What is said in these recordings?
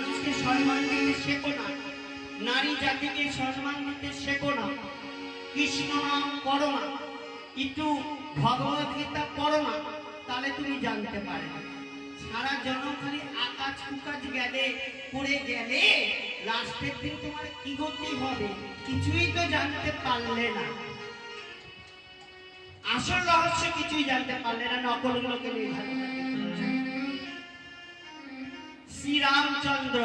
মানুষকে সম্মান দিতে শেখো না, নারী জাতিকে সম্মান দিতে শেখো না, কৃষ্ণ নাম করো না, একটু ভগবত গীতা পড়ো না, তাহলে তুমি জানতে পারবে। সারা জন্য খালি আকাশ কুকাজ গেলে পড়ে গেলে লাস্টের দিন তোমার কি গতি হবে কিছুই তো জানতে পারলে না। আসল রহস্য কিছুই জানতে পারলে না, নকলগুলোকে নির্ধারণ। শ্রীরামচন্দ্র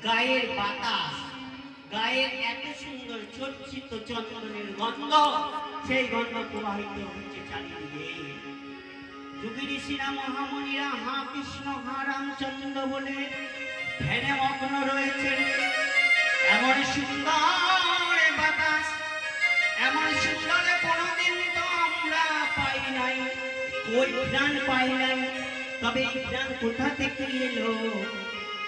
গায়ের বাতাস, গায়ের এত সুন্দর চর্চিত চন্দনের গন্ধ, সেই গন্ধ প্রবাহিত হচ্ছে চারিদিকে। যুগী ঋষিরা মহামণিরা হা কৃষ্ণ হা রামচন্দ্র বলে ধ্যানে মগ্ন রয়েছে। এমন সুন্দর বাতাস, এমন সুন্দর কোনদিন তো আমরা পাই নাই, ওই জ্ঞান পাই নাই। তবে এই জ্ঞান কোথা থেকে এলো?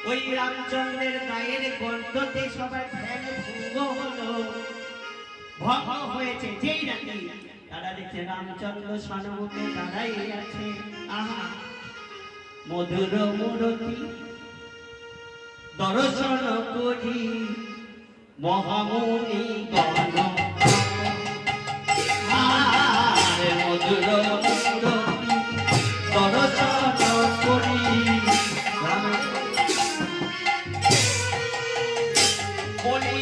ওই রামচন্দ্রের গায়ের গন্ধতে সবার ধ্যান ভঙ্গ হলো, ভঙ্গ হয়েছে। যেই নাকি তারা দেখছে রামচন্দ্র সন্মুখে দাঁড়াই আছে, আহা মধুর মূরতি দর্শন করি মহামুনি গণ, আর মধুর মূরতি দর্শন করি বলি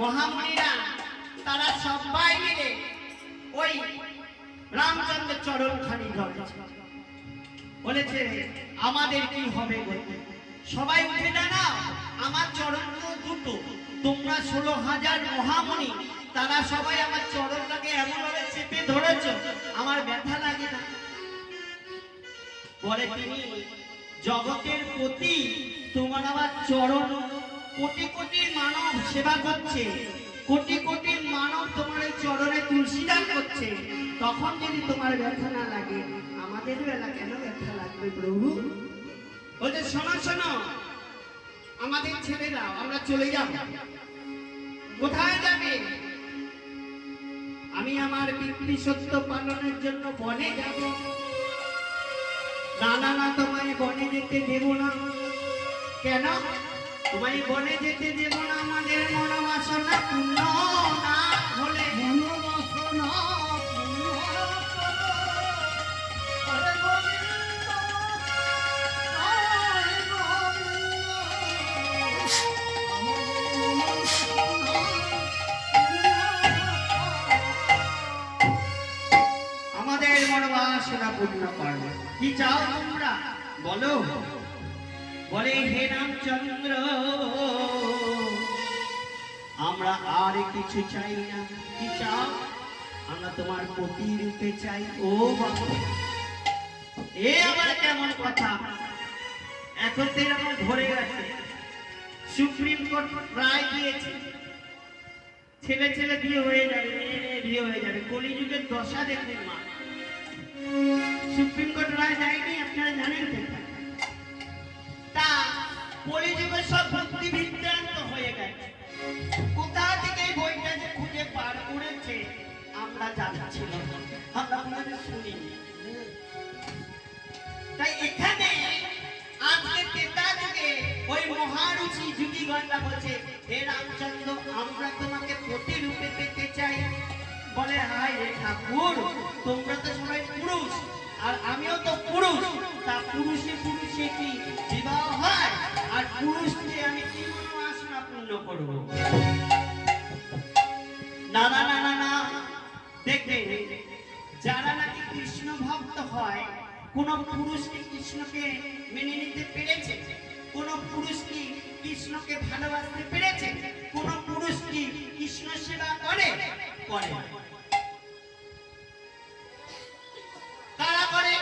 মহামণিরা তারা সবাই মিলে ওই রামচন্দ্রের চরণ খানি বলেছে আমাদের কি হবে বলতে। সবাই উঠে দাঁড়াও, আমার চরণ দুটো, তোমরা 16,000 মহামণি, তারা সবাই আমার চরণটাকে এমন ভাবে চেপে ধরেছ, আমার ব্যথা লাগে না? বলে তিনি জগতের প্রতি তোমার আমার চরণ, কোটি কোটি মানব সেবা করছে, কোটি কোটি মানব তোমার এই চরণে তুলসী দান করছে, তখন যদি তোমার ব্যথা না লাগে, আমাদের বেলা কেন ব্যথা লাগবে প্রভু? বলছে শোনো শোনো, আমাদের ছেড়ে দাও, আমরা চলে যাব। কোথায় যাবে? আমি আমার পিতৃ সত্য পালনের জন্য বনে যাব। না না না, তোমায় বনে যেতে দেব না। কেন? তোমায় বনে যেতে দেব না, আমাদের মনোবাসনা পূর্ণ না হলে। মনোবাসনা আমাদের মনোবাসনা পূর্ণ করবে। কি চাও তোমরা বলো? বলে হে রামচন্দ্র, আমরা আর কিছু চাই না। কি চাও? আমরা তোমার প্রতিরূপে চাই। ও বাবা, এ আবার কেমন কথা? এখন তো এরকম ধরে গেছে, সুপ্রিম কোর্ট রায় দিয়েছে ছেলে ছেলে বিয়ে হয়ে যাবে, মেয়ে বিয়ে হয়ে যাবে। কলিযুগের দশা দেখবেন মা, সুপ্রিম কোর্ট রায় দেয়নি, আপনারা জানেন তা কলিযুগের সব ভক্তি বিভ্রান্ত হয়ে গেছে। কোথা থেকে বইটা যে খুঁজে পার করেছে আমরা জানছিলাম, আমরা আপনাদের শুনিনি। তাই এখানে আজকে তেতা যুগে ওই মহারুচি যুগী গণনা বলছে হে রামচন্দ্র, আমরা তোমাকে প্রতিরূপে পেতে চাই। বলে হায় রে ঠাকুর, তোমরা তো সবাই পুরুষ আর আমিও তো পুরুষ, তা পুরুষে পুরুষে কি বিবাহ হয়? আর পুরুষকে আমি কি মনোবাসনা পূর্ণ করবো? না না না না না, দেখবে যারা নাকি কৃষ্ণ ভক্ত হয়, কোন পুরুষ কি কৃষ্ণকে মেনে নিতে পেরেছে? কোন পুরুষ কি কৃষ্ণকে ভালোবাসতে পেরেছে? কোন পুরুষ কি কৃষ্ণ সেবা করে? করে। কারা করে?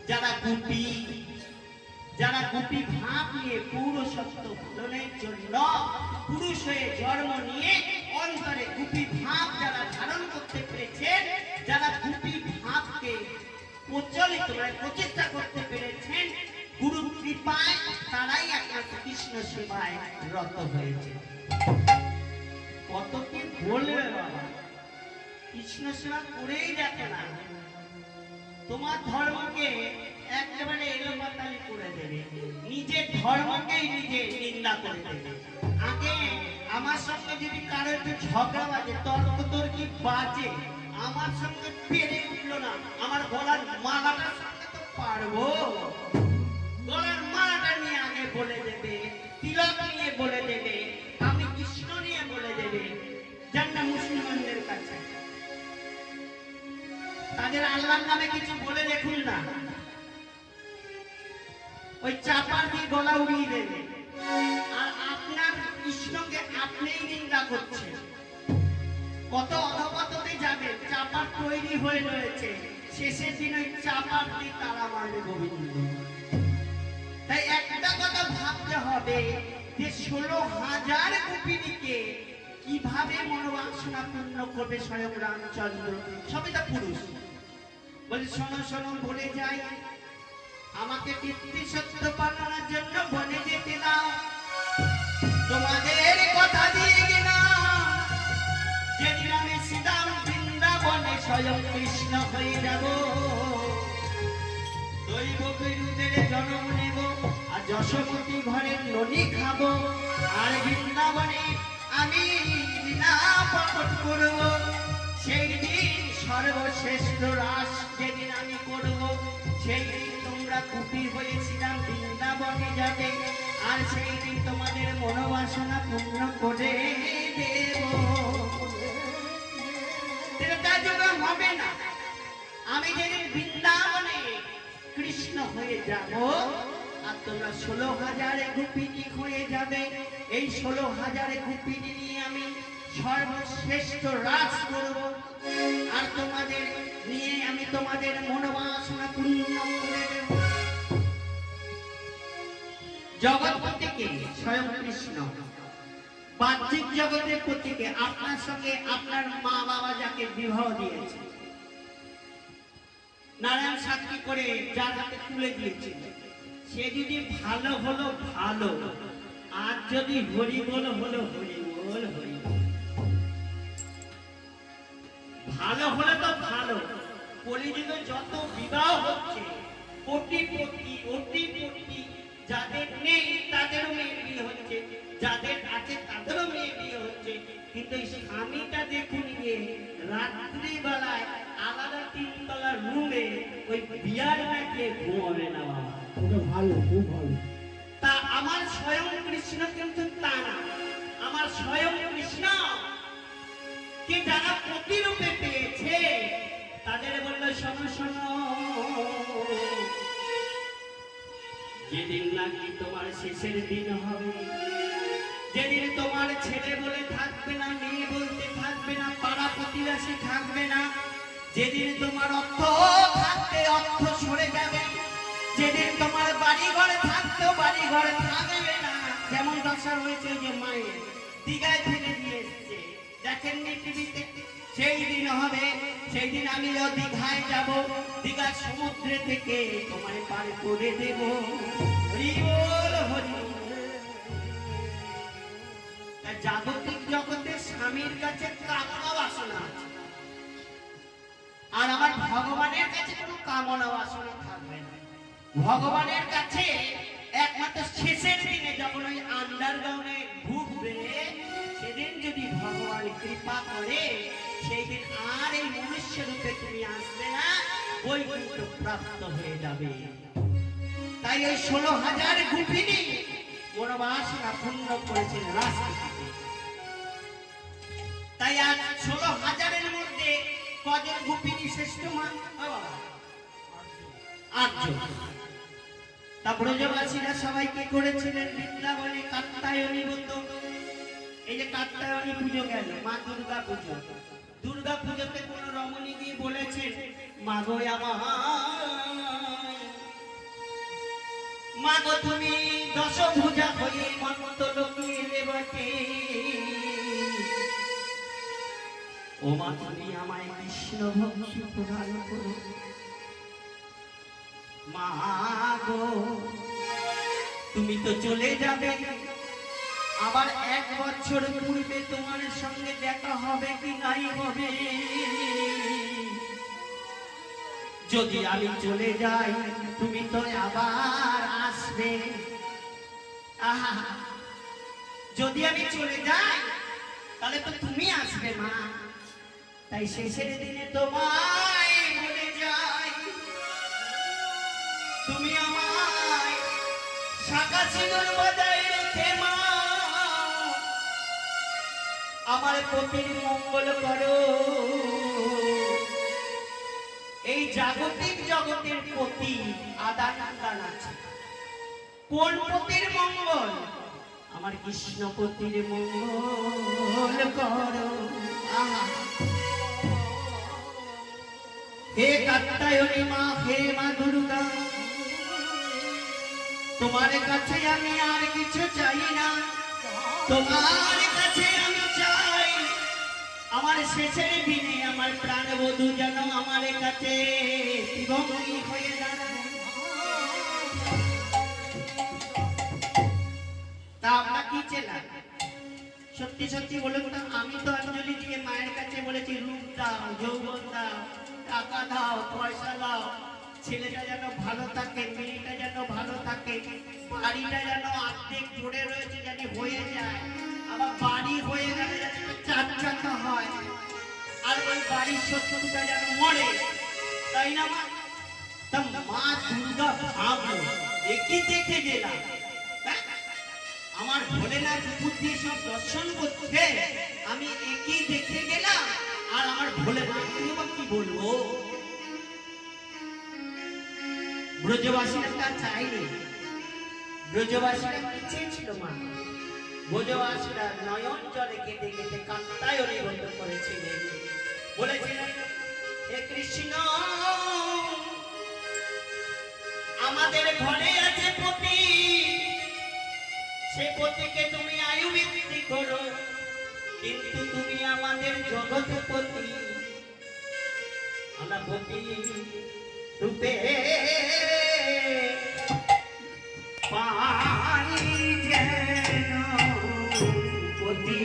যারা গোপী, যারা গোপী ভাব নিয়ে পুরুষত্ব পালনের জন্য পুরুষ হয়ে জন্ম নিয়ে অন্তরে গুপি ভাব যারা ধারণ করতে পেরেছেন, যারা গুপি ভাবকে প্রচলিত প্রচেষ্টা করতে পেরেছেন, গুরু কৃপায় তারাই একমাত্র কৃষ্ণ সেবায় রত হয়েছে। কত কি বলবে বাবা, কৃষ্ণ সেবা করেই দেখে না, তোমার ধর্মকে একেবারে এলোপাতালি করে দেবে, নিজের ধর্মকেই নিজে নিন্দা করে দেবে। আগে আমার সঙ্গে যদি কারো একটু ঝগড়া বাজে, তর্ক তর্কি বাজে, আমার সঙ্গে পেরে উঠলো না, আমার গলার মালাটার সঙ্গে তো পারবো, গলার মালাটা নিয়ে আগে বলে দেবে, তিলক নিয়ে বলে দেবে, আমি কৃষ্ণ নিয়ে বলে দেবে। যান না মুসলমানদের কাছে, তাদের আল্লাহর নামে কিছু বলে দেখুন না, ওই চাপার দিয়ে গলা উড়িয়ে দেবে। আর আপনার কৃষ্ণকে আপনিই নিন্দা করছেন। কত অধপতনে যাবে, চাপার তৈরি হয়ে রয়েছে, শেষের দিন ওই চাপার দিয়ে তারা মারবে গোবিন্দ। তাই একটা কথা ভাবতে হবে যে 16,000 গোপিনীকে কিভাবে মনোবাসনা পূর্ণ করবে স্বয়ং রামচন্দ্র। সবই তা পুরুষ। বলে শোনো শোনো, বলে যাই, আমাকে পিতৃসত্য পালনের জন্য বনে যেতে দাও, তোমাদের কথা দিয়ে গেলাম, যেদিন আমি শ্রীরাম বৃন্দাবনে স্বয়ং কৃষ্ণ হয়ে যাব, দৈব বিরুদ্ধে জন্ম নেব, আর যশোমতী ঘরের ননি খাবো, আর বৃন্দাবনে আমি বিনা প্রকট করব। সেই দিন সর্বশ্রেষ্ঠ রাস যেদিন আমি করব, সেই দিন তোমরা কুপি হয়েছিলাম বৃন্দাবনে যাবে, আর সেই দিন তোমাদের মনোবাসনা পূর্ণ করে দেব। হবে না, আমি যেদিন বৃন্দাবনে কৃষ্ণ হয়ে যাব, আর তোমরা 16,000 গোপিনী হয়ে যাবে। এই 16,000 গোপিনী নিয়ে আমি সর্বশ্রেষ্ঠ রাস করব, আর তোমাদের নিয়ে আমি তোমাদের মনোবাসনা পূর্ণ করে দেব। জগৎপতিকে স্বয়ং কৃষ্ণ, বাহ্যিক জগতের প্রতিকে আপনার সঙ্গে আপনার মা বাবা যাকে বিবাহ দিয়েছে, নারায়ণ সাক্ষী করে যার হাতে তুলে দিয়েছিল, সে যদি ভালো হলো ভালো, আর যদি হরিবোল হলো হরিবোল হরিবোল। ভালো হলে তো ভালো, কলিযুগে যত বিবাহ হচ্ছে, কোটিপতি কোটিপতি, যাদের নেই তাদেরও মেয়ে বিয়ে হচ্ছে, যাদের আছে তাদেরও মেয়ে বিয়ে হচ্ছে, কিন্তু এই স্বামীটা দেখুন গিয়ে রাত্রিবেলায় আলাদা 3তলার রুমে ওই বিয়ার নাকে ঘুমাবে না। বাবা ভালো, খুব ভালো। তা আমার স্বয়ং কৃষ্ণ কিন্তু তা না, আমার স্বয়ং কৃষ্ণ কে যারা প্রতিরূপে পেয়েছে তাদের বললো শোনো শোনো, যেদিন নাকি তোমার শেষের দিন হবে, যেদিন তোমার ছেলে বলে থাকবে না, মেয়ে বলতে থাকবে না, পাড়া প্রতিবেশী থাকবে না, যেদিন তোমার অর্থ থাকতে অর্থ সরে যাবে, যেদিন তোমার বাড়ি ঘরে থাকতেও বাড়ি ঘরে থাকবে না, যেমন দশা হয়েছে যে মায়ের দীঘায় ফেলে দিয়ে এসছে, দেখেননি টিভিতে, সেই দিন হবে, সেই দিন আমিও দীঘায় যাব, দীঘা সমুদ্রে থেকে তোমায় পার করে দেব। হরি বল হরি। জাগতিক জগতে স্বামীর কাছে কামনা বাসনা আছে, আর আমার ভগবানের কাছে কোনো কামনা বাসনা থাকবে না। ভগবানের কাছে একমাত্র শেষের দিনে যখন ওই আন্ডারগ্রাউন্ডে ঢুকবে, সেদিন যদি ভগবান কৃপা করে, সেই দিন আর এই মনুষ্য রূপে তুমি আসবে না, বৈকুণ্ঠ প্রাপ্ত হয়ে যাবে। তাই ওই 16,000 গোপিনী মনোবাসনা পূর্ণ করেছেন রাসলীলাতে। তাই আজ 16,000-এর মধ্যে কজন গোপিনী শ্রেষ্ঠ মান? 8জন। তা ব্রজবাসীরা সবাই কি করেছিলেন? বৃন্দাবনে কাত্যায়নী ব্রত, এই যে কাত্যায়নী পুজো গেল, মা দুর্গা পুজো, দুর্গা পুজোতে কোন রমণী গিয়ে বলেছেন, মা গো আমার, মা গো তুমি দশভুজা হয়ে মন্ত লোকে এলে বটে, ও মা তুমি আমায় কৃষ্ণ ভক্তি প্রদান করো মা গো তুমি তো চলে যাবে আবার 1 বছর পূর্বে তোমার সঙ্গে দেখা হবে কি নাই হবে যদি আমি চলে যাই তুমি তো আবার আসবে আহা যদি আমি চলে যাই তাহলে তো তুমি আসবে মা তাই শেষের দিনে তোমায় বলে যাই তুমি আমায় শাঁখা সিঁদুর বাজায় রেখে মা আমার পতির মঙ্গল করো এই জাগতিক জগতের পতি আদান আদান আছে কোন পতির মঙ্গল আমার কৃষ্ণ পতির মঙ্গল করো হে কাত্যায়নী মা হে মা দুর্গা তোমার কাছে আমি আর কিছু চাই না তোমার কাছে আমি চাই আমার শেষের দিনে আমার প্রাণবধূ যেন আমার কাছে ত্রিভঙ্গী হয়ে দাঁড়ায় তা আমরা কি চেলাম সত্যি সত্যি বলুন না আমি তো অঞ্জলি দিয়ে মায়ের কাছে বলেছি রূপ দাও যৌবন দাও টাকা দাও পয়সা দাও ছেলেটা যেন ভালো থাকে মেয়েটা যেন ভালো থাকে বাড়িটা যেন অর্ধেক পড়ে রয়েছে যেন হয়ে যায় আবার বাড়ি হয়ে গেলে যেন 4 চাকা হয় আর ওই বাড়ির শত্রুটা যেন মরে তাই না মা তা মা দুর্গা ভাবলো একই দেখে গেলাম আমার ভোলেনাথ বুদ্ধি সব দর্শন করতে আমি একই দেখে গেলাম আর আমার ভোলেনাথ কি বলবো ব্রজবাসীরা তা চাইনি ব্রজবাসীরা চেয়েছিল মা ব্রজবাসীরা নয়ন জলে কেঁদে কেঁদে কান্তায়নী বন্ধ করেছিলেন বলেছিলেন হে কৃষ্ণ আমাদের ঘরে আছে পতি সে পতিকে তুমি আয়ু বৃদ্ধি করো কিন্তু তুমি আমাদের জগৎপতি আমরা পতি রূপে পাই যেন পতি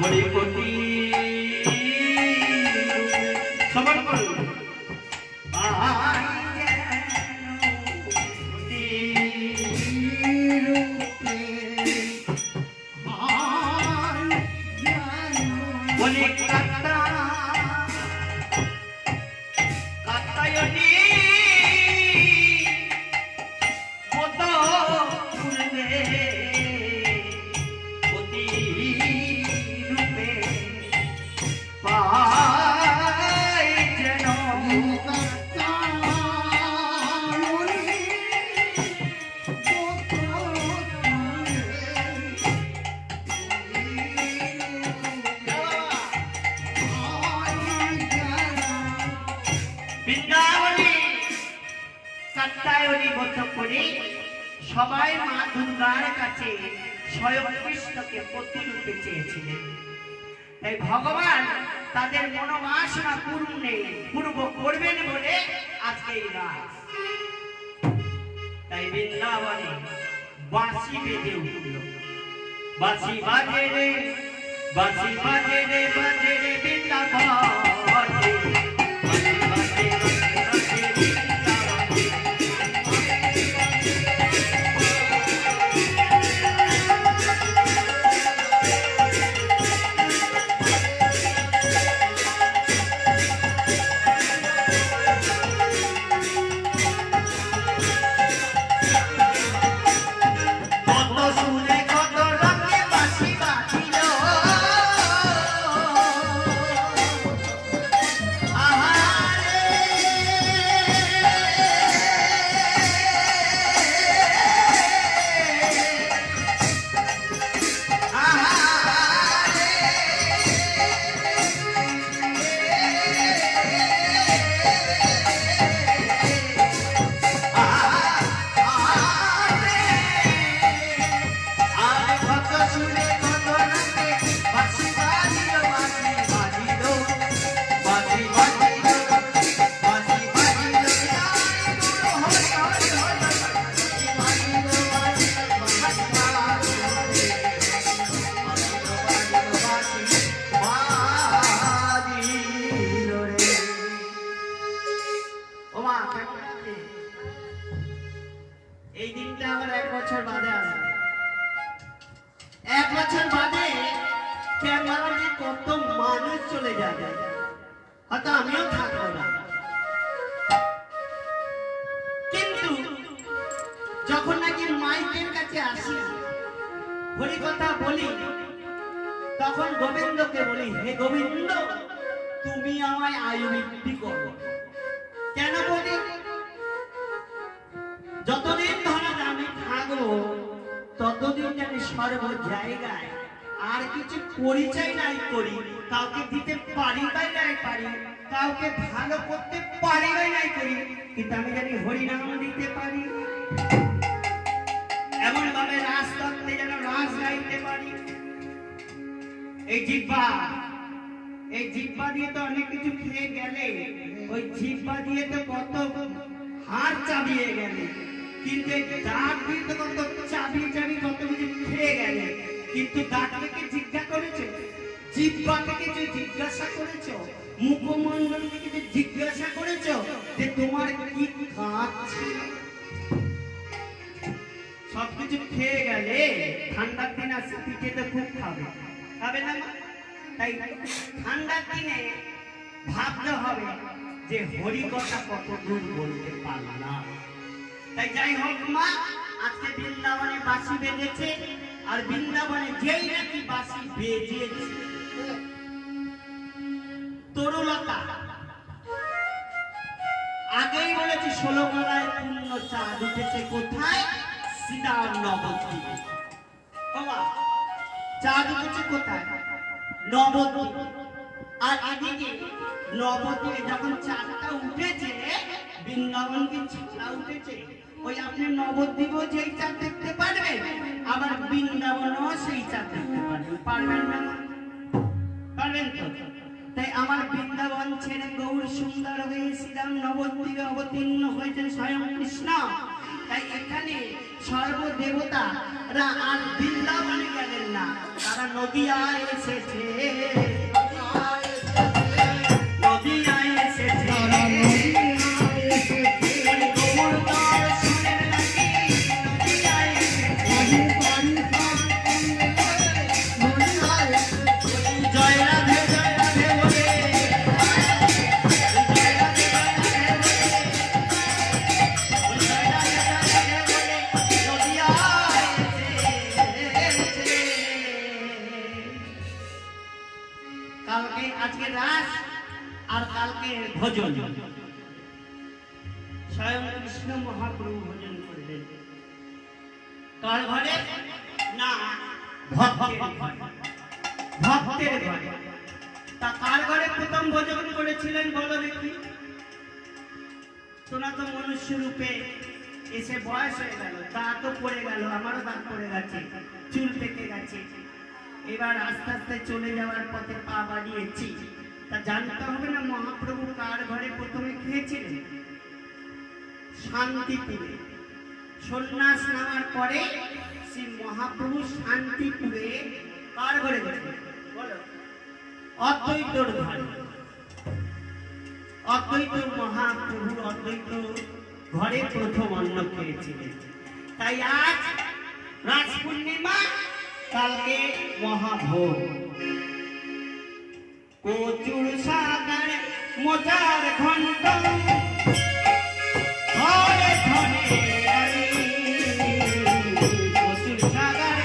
বলি পতি সবার করুন সবাই মা দুর্গার কাছে স্বয়ং কৃষ্ণকে প্রতিরূপে চেয়েছিলেন তাই ভগবান তাদের মনোবাসনা পূর্ব করবেন বলে আজকে এই রাত তাই বৃন্দাবনে বাঁশি বেজে উঠল বাঁশি বাজে রে বাঁশি বাজে রে বৃন্দাবন এই দিনটা আমার 1 বছর বাদে আসবে। 1 বছর বাদে কেমন যে কত মানুষ চলে যাবে, হয়তো আমিও থাকবো না। কিন্তু যখন নাকি মাইকের কাছে আসি, হরি কথা বলি, তখন গোবিন্দকে বলি, হে গোবিন্দ, তুমি আমায় আয়ু বৃদ্ধি করো। কেন বলি? যতদিন ধরে আমি থাকবো ততদিন জানি সর্ব জায়গায় আর কিছু পরিচয় নাই করি, কাউকে দিতে পারি বা নাই পারি, কাউকে ভালো করতে পারি বা নাই করি, কিন্তু আমি জানি হরিনাম দিতে পারি, এমন ভাবে রাস করতে যেন রাস গাইতে পারি। এই জিহ্বা দিয়ে তো অনেক কিছু খেয়ে গেলে, ওই জিহ্বা দিয়ে তো কত হাড় চাবিয়ে গেলে, কিন্তু এই দাঁত দিয়ে তো কত চাবিয়ে কত কিছু খেয়ে গেলে, কিন্তু দাঁতকে জিজ্ঞাসা করেছো, জিহ্বাকে যে জিজ্ঞাসা করেছো, মুখমণ্ডলকে যে জিজ্ঞাসা করেছো যে তোমার কি খাচ্ছে? সবকিছু খেয়ে গেলে ঠান্ডার দিন আসছে, পিঠে তো খুব খাবে না? তাই ঠান্ডার দিনে ভাবতে হবে যে হরি কথা কত দূর বলতে পারলাম। তাই যাই হোক মা, আজকে বৃন্দাবনে বাঁশি বেজেছে, আর বৃন্দাবনে যেই নাকি বাঁশি বেজেছে, তরুলতা আগেই বলেছি 16 গলায় পূর্ণ চাঁদ উঠেছে কোথায়? শ্রীরাম নবদ্বীপে। বাবা, চাঁদ উঠেছে কোথায়? নবদ্বীপ। আর এদিকে নবদ্বীপে যখন চাঁদটা উঠেছে, বৃন্দাবনকে চাঁদটা উঠেছে, ওই আপনি নবদ্বীপও যেই চাঁদ দেখতে পারবেন, আবার বৃন্দাবনও সেই চাঁদ দেখতে পারবেন। পারবেন না? পারবেন তো? তাই আমার বৃন্দাবন ছেড়ে গৌর সুন্দর হয়ে শ্রীরাম নবদ্বীপে অবতীর্ণ হয়েছেন স্বয়ং কৃষ্ণ। তাই এখানে সর্বদেবতারা আর বৃন্দাবনে গেলেন না, তারা নদিয়ায় এসেছে, নদিয়ায় এসেছে। আজকে রাস আর কালকে ভোজন, স্বয়ং কৃষ্ণ মহাপ্রভু ভোজন করবেন। কার ঘরে? না, ভক্তের ঘরে। তা কার ঘরে প্রথম ভোজন করেছিলেন বলো দেখি? তোরা তো মনুষ্য রূপে এসে বয়স হয়ে গেল, দাঁতও পড়ে গেল, আমারও দাঁত পড়ে গেছে, চুল পেকে গেছে, এবার আস্তে আস্তে চলে যাওয়ার পথে পা বাড়িয়েছি। তা জানতে হবে না মহাপ্রভু কার ঘরে প্রথমে খেয়েছিলেন? শান্তিপুরে। সন্ন্যাস নেওয়ার পরে শ্রী মহাপ্রভু শান্তিপুরে কার ঘরে গেছিলেন বলো? অদ্বৈতর ঘরে। অদ্বৈত মহাপ্রভু অদ্বৈত ঘরে প্রথম অন্ন খেয়েছিলেন। তাই আজ রাস পূর্ণিমা, কালকে মহাভোগ। কচুর সাগর মোজার ঘন্ট ঘরে ঘরে কচুর সাগর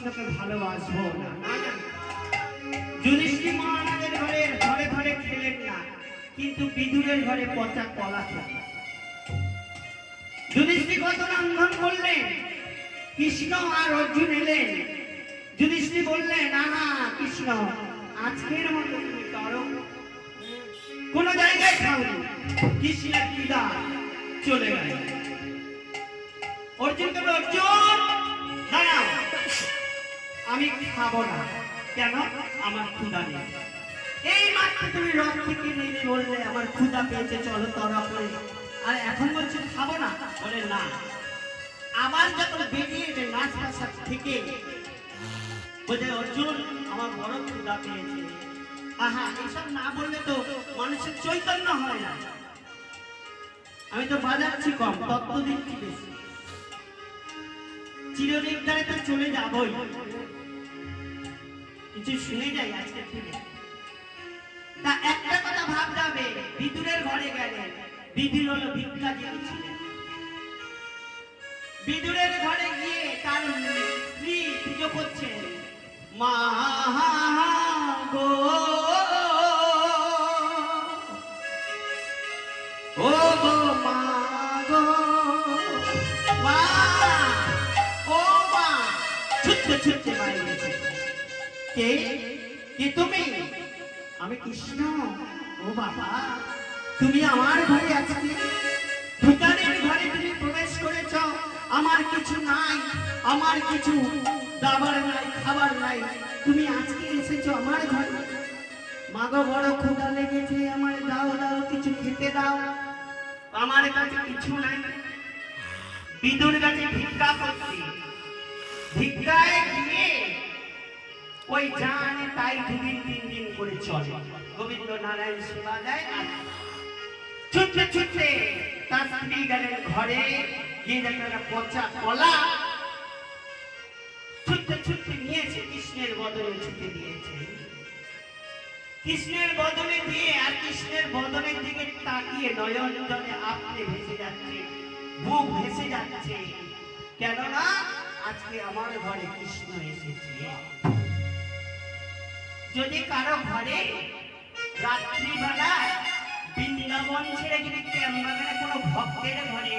কৃষ্ণকে ভালোবাসবো না। না না, যুধিষ্ঠির মহারাজের ঘরে ঘরে ঘরে খেলেন না, কিন্তু বিদুরের ঘরে পচা কলা খেলেন। যুধিষ্ঠির কত লঙ্ঘন করলেন, কৃষ্ণ আর অর্জুন এলেন। যুধিষ্ঠির বললেন, আহা কৃষ্ণ, আজকের মতো তুমি করো, কোন জায়গায় খাওনি। কৃষ্ণের পিতা চলে গেল। অর্জুনকে বলে, অর্জুন দাঁড়াও, আমি খাবো না। কেন? আমার ক্ষুধা নেই। এই মাত্র তুমি রথ থেকে নেমে বললে আমার ক্ষুধা পেয়েছে, চলো তরা করে, আর এখন বলছো খাবো না। বলে না, আবার যখন বেরিয়ে রাজপ্রাসাদ থেকে বলে, অর্জুন আমার বড় ক্ষুধা পেয়েছে। আহা, এইসব না বললে তো মানুষের চৈতন্য হয় না। আমি তো বাজাচ্ছি কম, তত্ত্ব দিচ্ছি বেশি। চিরনির্ধারে তো চলে যাবই, কিছু শুনে যাই আজকে থেকে। তা একটা কথা ভাবতে হবে, বিদুরের ঘরে গেলেন। বিদুর হলো ভিক্ষা ছিলেন। বিদুরের ঘরে গিয়ে তার স্ত্রী পুজো করছেন। মা গো, ও গো মা গো, মা, ও মা, ছুটতে ছুটতে বাড়ি গেছে। কে কে তুমি? আমি কৃষ্ণ। ও বাবা, তুমি আমার ঘরে আজকে ভিখারির ঘরে তুমি প্রবেশ করেছ। আমার কিছু নাই, আমার কিছু দাবার নাই, খাবার নাই, তুমি আজকে এসেছো আমার ঘরে। মাগো বড় ক্ষুধা লেগেছে, আমার দাও দাও, কিছু খেতে দাও। আমার কাছে কিছু নাই। বিদুর কাছে ভিক্ষা করছি। ভিক্ষায় গিয়ে ওই জানে তাই 2 দিন 3 দিন করে চলে। গোবিন্দ নারায়ণ সেবা দেয়। ছুটতে ছুটতে তার স্ত্রী গেলেন ঘরে, গিয়ে দেখলেন পচা কলা। ছুটতে ছুটতে নিয়েছে, কৃষ্ণের বদনে ছুটে দিয়েছে। কৃষ্ণের বদনে দিয়ে আর কৃষ্ণের বদনের দিকে তাকিয়ে নয়ন জলে আপনি ভেসে যাচ্ছে, বুক ভেসে যাচ্ছে। কেননা আজকে আমার ঘরে কৃষ্ণ এসেছে। যদি কারো ঘরে রাত্রিবেলায় বৃন্দাবন ছেড়ে যদি ক্যাম্বাগানে কোনো ভক্তের ঘরে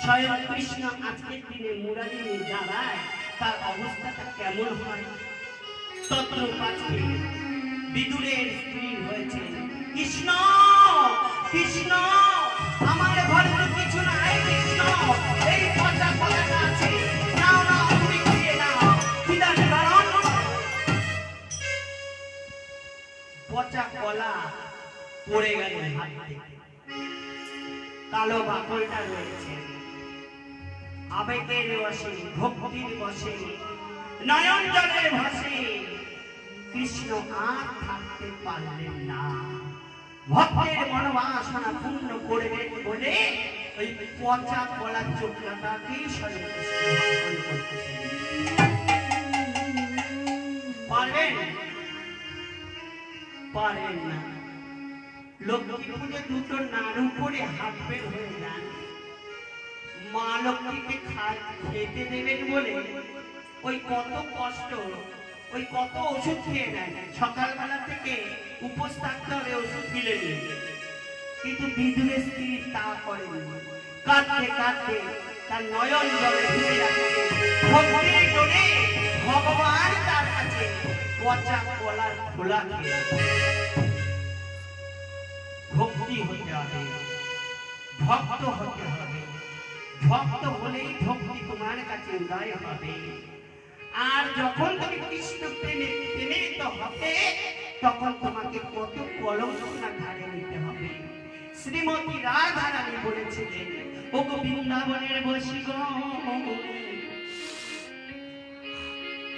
স্বয়ং কৃষ্ণ আজকের দিনে মুরারি নিয়ে দাঁড়ায়, তার অবস্থাটা কেমন হয়? তত্রপাছে বিদুরের স্ত্রী হয়েছে কৃষ্ণ। কৃষ্ণ, আমার ঘরে তো কিছু নাই। কৃষ্ণ, এই পচা কলাটা আছে, নাও নাও, তুমি খেয়ে নাও, খিদা নিবারণ। পচা কলা পড়ে গেল হাত থেকে, কালো বাকলটা রয়েছে। আবেগের বসে, ভক্তির বসে, নয়ন জলের ভাসে কৃষ্ণ আর থাকতে পারলেন না। ভক্তের মনোবাসনা পূর্ণ করবেন বলে ওই পচা কলার চোখটাকেই স্বয়ং কৃষ্ণ ভক্ষণ করতেছেন। পারবেন? পারেন না। লক্ষ্মী পুজো দুটো নাড়ু করে হাত বের হয়ে যান। মা লক্ষ্মীকে খেতে দেবেন বলে ওই কত কষ্ট, ওই কত ওষুধ খেয়ে নেন। সকালবেলা থেকে উপোস থাকতে হবে ওষুধ গিলে নিয়ে, কিন্তু বিদুরের স্ত্রী তা করেন। কাঁদতে কাঁদতে তার নয়ন জলে ভেসে যাচ্ছে। ভক্তির জোরে ভগবান তার কাছে পচা কলার খোলা খেয়ে। ভক্তি হতে হবে, ভক্ত হতে হবে। ভক্ত হলেই ভক্তি তোমার কাছে উদয় হবে। আর যখন তুমি কৃষ্ণ প্রেমে প্রেমিত হবে, তখন তোমাকে কত কলঙ্ক না ঘাড়ে নিতে হবে। শ্রীমতী রাধা রানী বলেছিলেন, ও গো বৃন্দাবনের বশীগণ,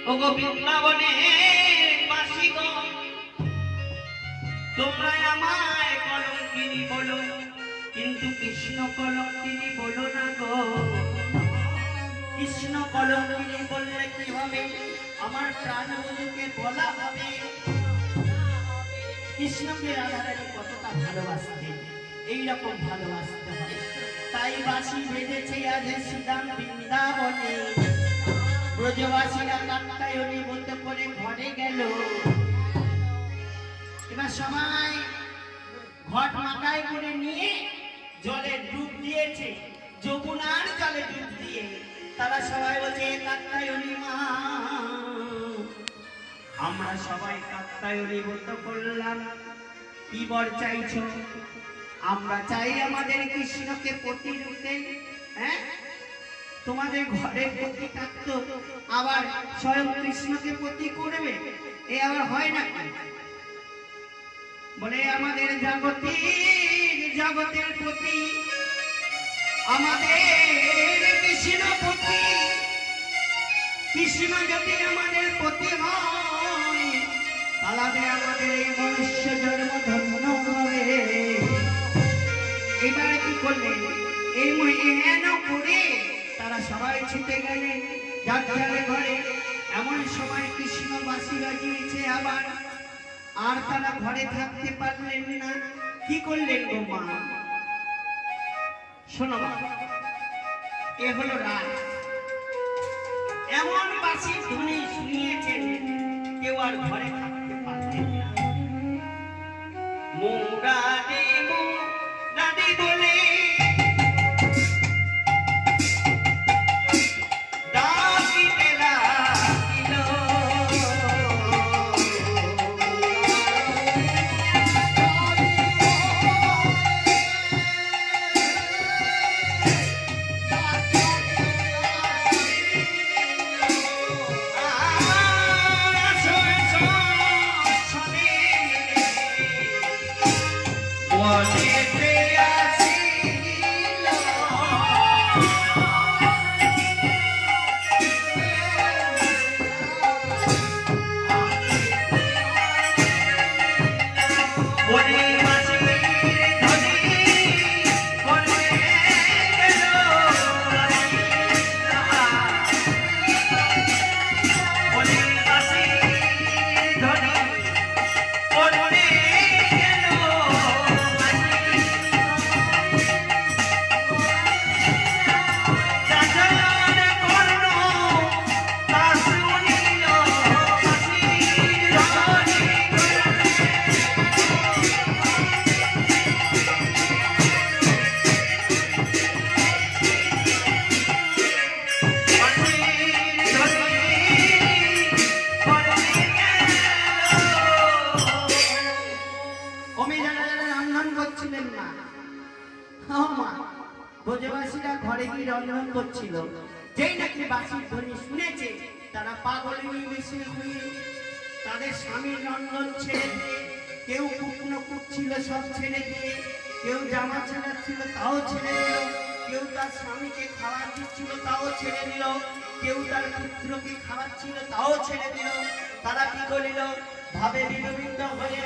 ও গো বৃন্দাবনের বাসীগণ, তোমরা আমায় কলঙ্কিনী বলো, কিন্তু কৃষ্ণ কলঙ্কিনী বলো না গো। কৃষ্ণ কলঙ্কিনী বললে কি হবে? আমার প্রাণবধূকে বলা হবে। কৃষ্ণকে রাধারানী কতটা ভালোবাসতেন, এইরকম ভালোবাসতে হবে। তাই বাঁশি বেজেছে আজ শ্রীরাম বৃন্দাবনে, ব্রজবাসীরা কাত্যায়নী বলতে করে ঘরে গেল। এবার সবাই ঘট মাথায় করে নিয়ে জলে ডুব দিয়েছে, যমুনার জলে ডুব দিয়ে তারা সবাই বলছে, কাত্যায়নী মা, আমরা সবাই কাত্যায়নী ব্রত করলাম, কি বর চাইছো? আমরা চাই আমাদের কৃষ্ণকে পতি রূপে। হ্যাঁ, তোমাদের ঘরে পতি থাকতো, আবার স্বয়ং কৃষ্ণকে পতি করবে, এ আবার হয় না? বলে আমাদের জগতের পতি আমাদের কৃষ্ণ পতি। কৃষ্ণ যদি আমাদের পতি হয় তাহলে আমাদের এই মনুষ্য জন্ম ধন্য হবে। এবার কি করলেন? এই হেন করে তারা সবাই ছুটে গেলেন যার যার ঘরে। এমন সময় কৃষ্ণ বাঁশি বাজিয়েছে আবার, আর তারা ঘরে থাকতে পারলেন না। কি করলেন গো মা? শোনো, এ হলো রাত। এমন বাঁশি ধ্বনি শুনিয়েছেন, কেউ আর ঘরে থাকতে পারলেন না। মুরারি মুরারি বলে ব্রজবাসীরা ঘরে গিয়ে রন্ধন করছিল। যেই নাকি বাঁশির ধ্বনি শুনেছে, তারা পাগলের বেশি হয়ে তাদের স্বামীর রন্ধন ছেড়ে দিয়ে, কেউ কুটনো কুটছিল সব ছেড়ে দিয়ে, কেউ জামা ছেড়াচ্ছিল তাও ছেড়ে দিল, কেউ তার স্বামীকে খাবার দিচ্ছিল তাও ছেড়ে দিল, কেউ তার পুত্রকে খাওয়াচ্ছিল তাও ছেড়ে দিল। তারা কি করিল? ভাবে বিলবিত হয়ে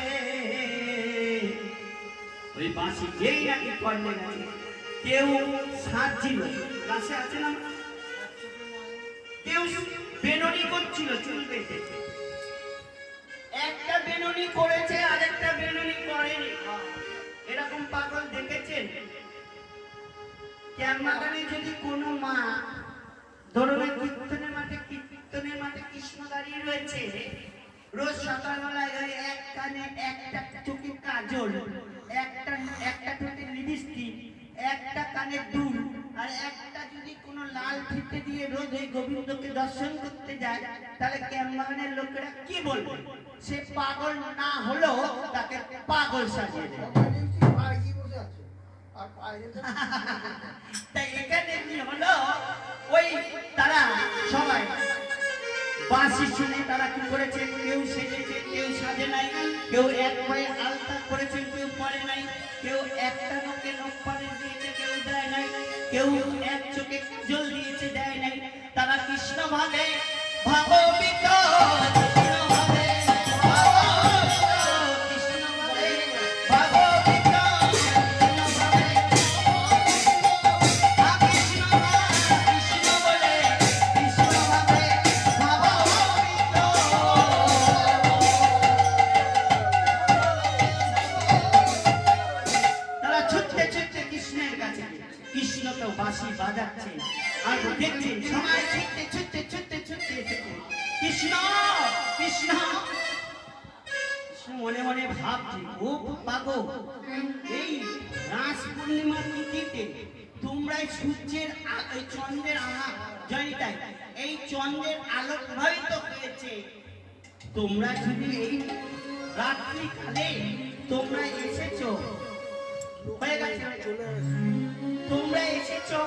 ওই বাঁশি যেই নাকি কর্ণে গেছে, কেউ সাজছিল, গাছে আছে না, কেউ বেননি করছিল চুল বেঁধে। একটা বেননি করেছে আর একটা বেননি করেনি। এরকম পাগল দেখেছেন? ক্যাম্বাগানে যদি কোনো মা ধরুন কীর্তনের মাঠে কৃষ্ণ দাঁড়িয়ে রয়েছে, রোজ সকালবেলায় এক কানে একটা চোখে কাজল, একটা ঠোঁটে লিপস্টিক, একটা কানে দুল, আর একটা যদি কোনো লাল ফিতে দিয়ে রোজ ওই গোবিন্দকে দর্শন করতে যায়, তাহলে ক্যাম্বাগানের লোকেরা কি বলবে? সে পাগল না হলেও তাকে পাগল সাজিয়ে দেয়। তাই এখানে কি হলো? ওই তারা সবাই বাঁশি শুনে তারা কি করেছে? কেউ সেজেছে, কেউ সাজে নাই, কেউ এক পায়ে আলতা করেছে, কেউ পরে নাই, কেউ একটা নখে নখ পানি দিয়েছে, কেউ দেয় নাই, কেউ এক চোখে জল দিয়েছে, দেয় নাই। তারা কৃষ্ণ ভাবে ভাববিত, বাঁশি বাজাচ্ছে আর দেখছেন সবাই ছুটতে ছুটতে ছুটতে ছুটতে কৃষ্ণ মনে মনে ভাবছি ও পাগো, এই রাস পূর্ণিমার তিথিতে তোমরা সূর্যের চন্দ্রের জয়টাই এই চন্দ্রের আলো প্রভাবিত হয়েছে। তোমরা যদি এই রাত্রি কালে তোমরা এসেছো, হয়ে গেছে, তোমরা এসেছো,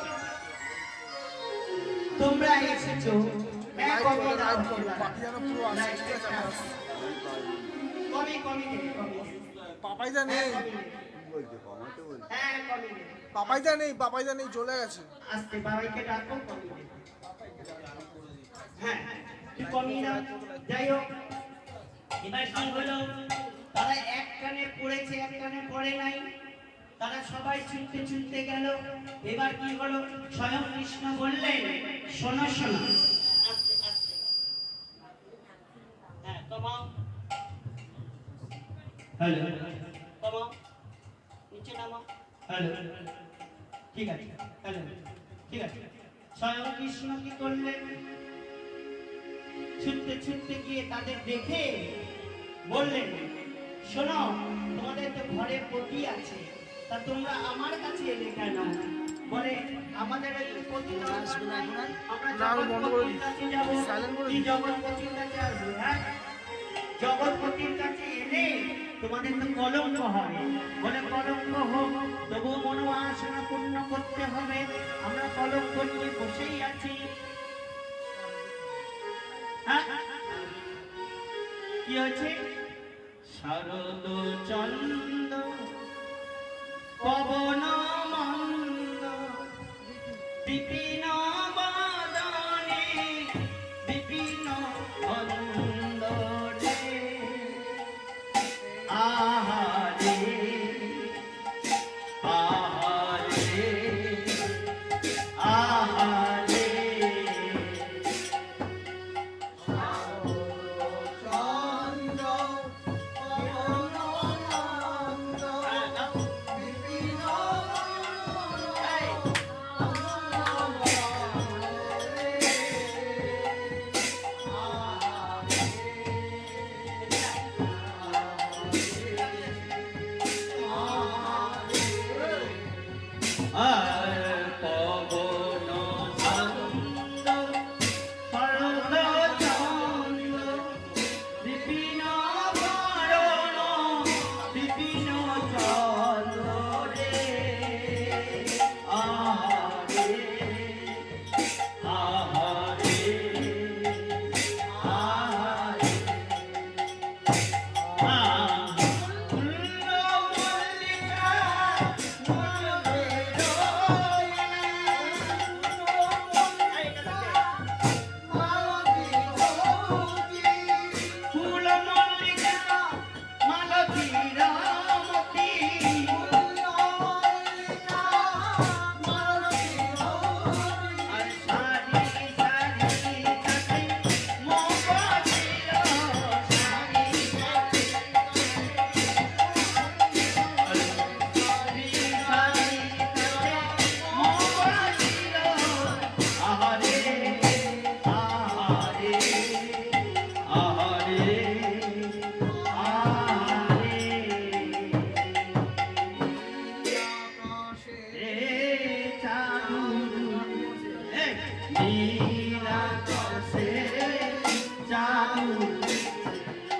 তোমরা এসেছো পাপাইদা নেই, পাপাইদা নেই, পাপাইদা নেই, চলে গেছে। আস্তে বাবাইকে ডাকো, হ্যাঁ তুই কমিয়ে দাও। যাই হোক, এবার কি হলো, তারা এক কানে পড়েছে এক কানে পড়ে নাই, তারা সবাই ছুটতে ছুটতে গেল। এবার কি হলো, স্বয়ং কৃষ্ণ বললেন শোনো শোনো, আস্তে আস্তে, হ্যাঁ কমাও, হ্যালো কমাও, নিচে নামাও, হ্যালো, ঠিক আছে, হ্যালো, ঠিক আছে। স্বয়ং কৃষ্ণ কি করলেন, ছুটতে ছুটতে গিয়ে তাদের দেখে বললেন শোনো, তোমাদের তো ঘরে পতি আছে, তা তোমরা আমার কাছে এলে কেন? বলে আমাদের এই পতি আমরা জগৎপতির কাছে যাবো। কি জগৎপতির কাছে আসবো? হ্যাঁ, জগৎপতির কাছে এলে তোমাদের তো কলঙ্ক হবে। বলে কলঙ্ক হোক, তবুও মনোবাসনা পূর্ণ করতে হবে। আমরা কলঙ্ক নিয়ে বসেই আছি। কি হচ্ছে? শরদ চন্দ পবন মন্দ বিপিন বাদনে বিপিন অন্দরে আহারে আহারে আহারে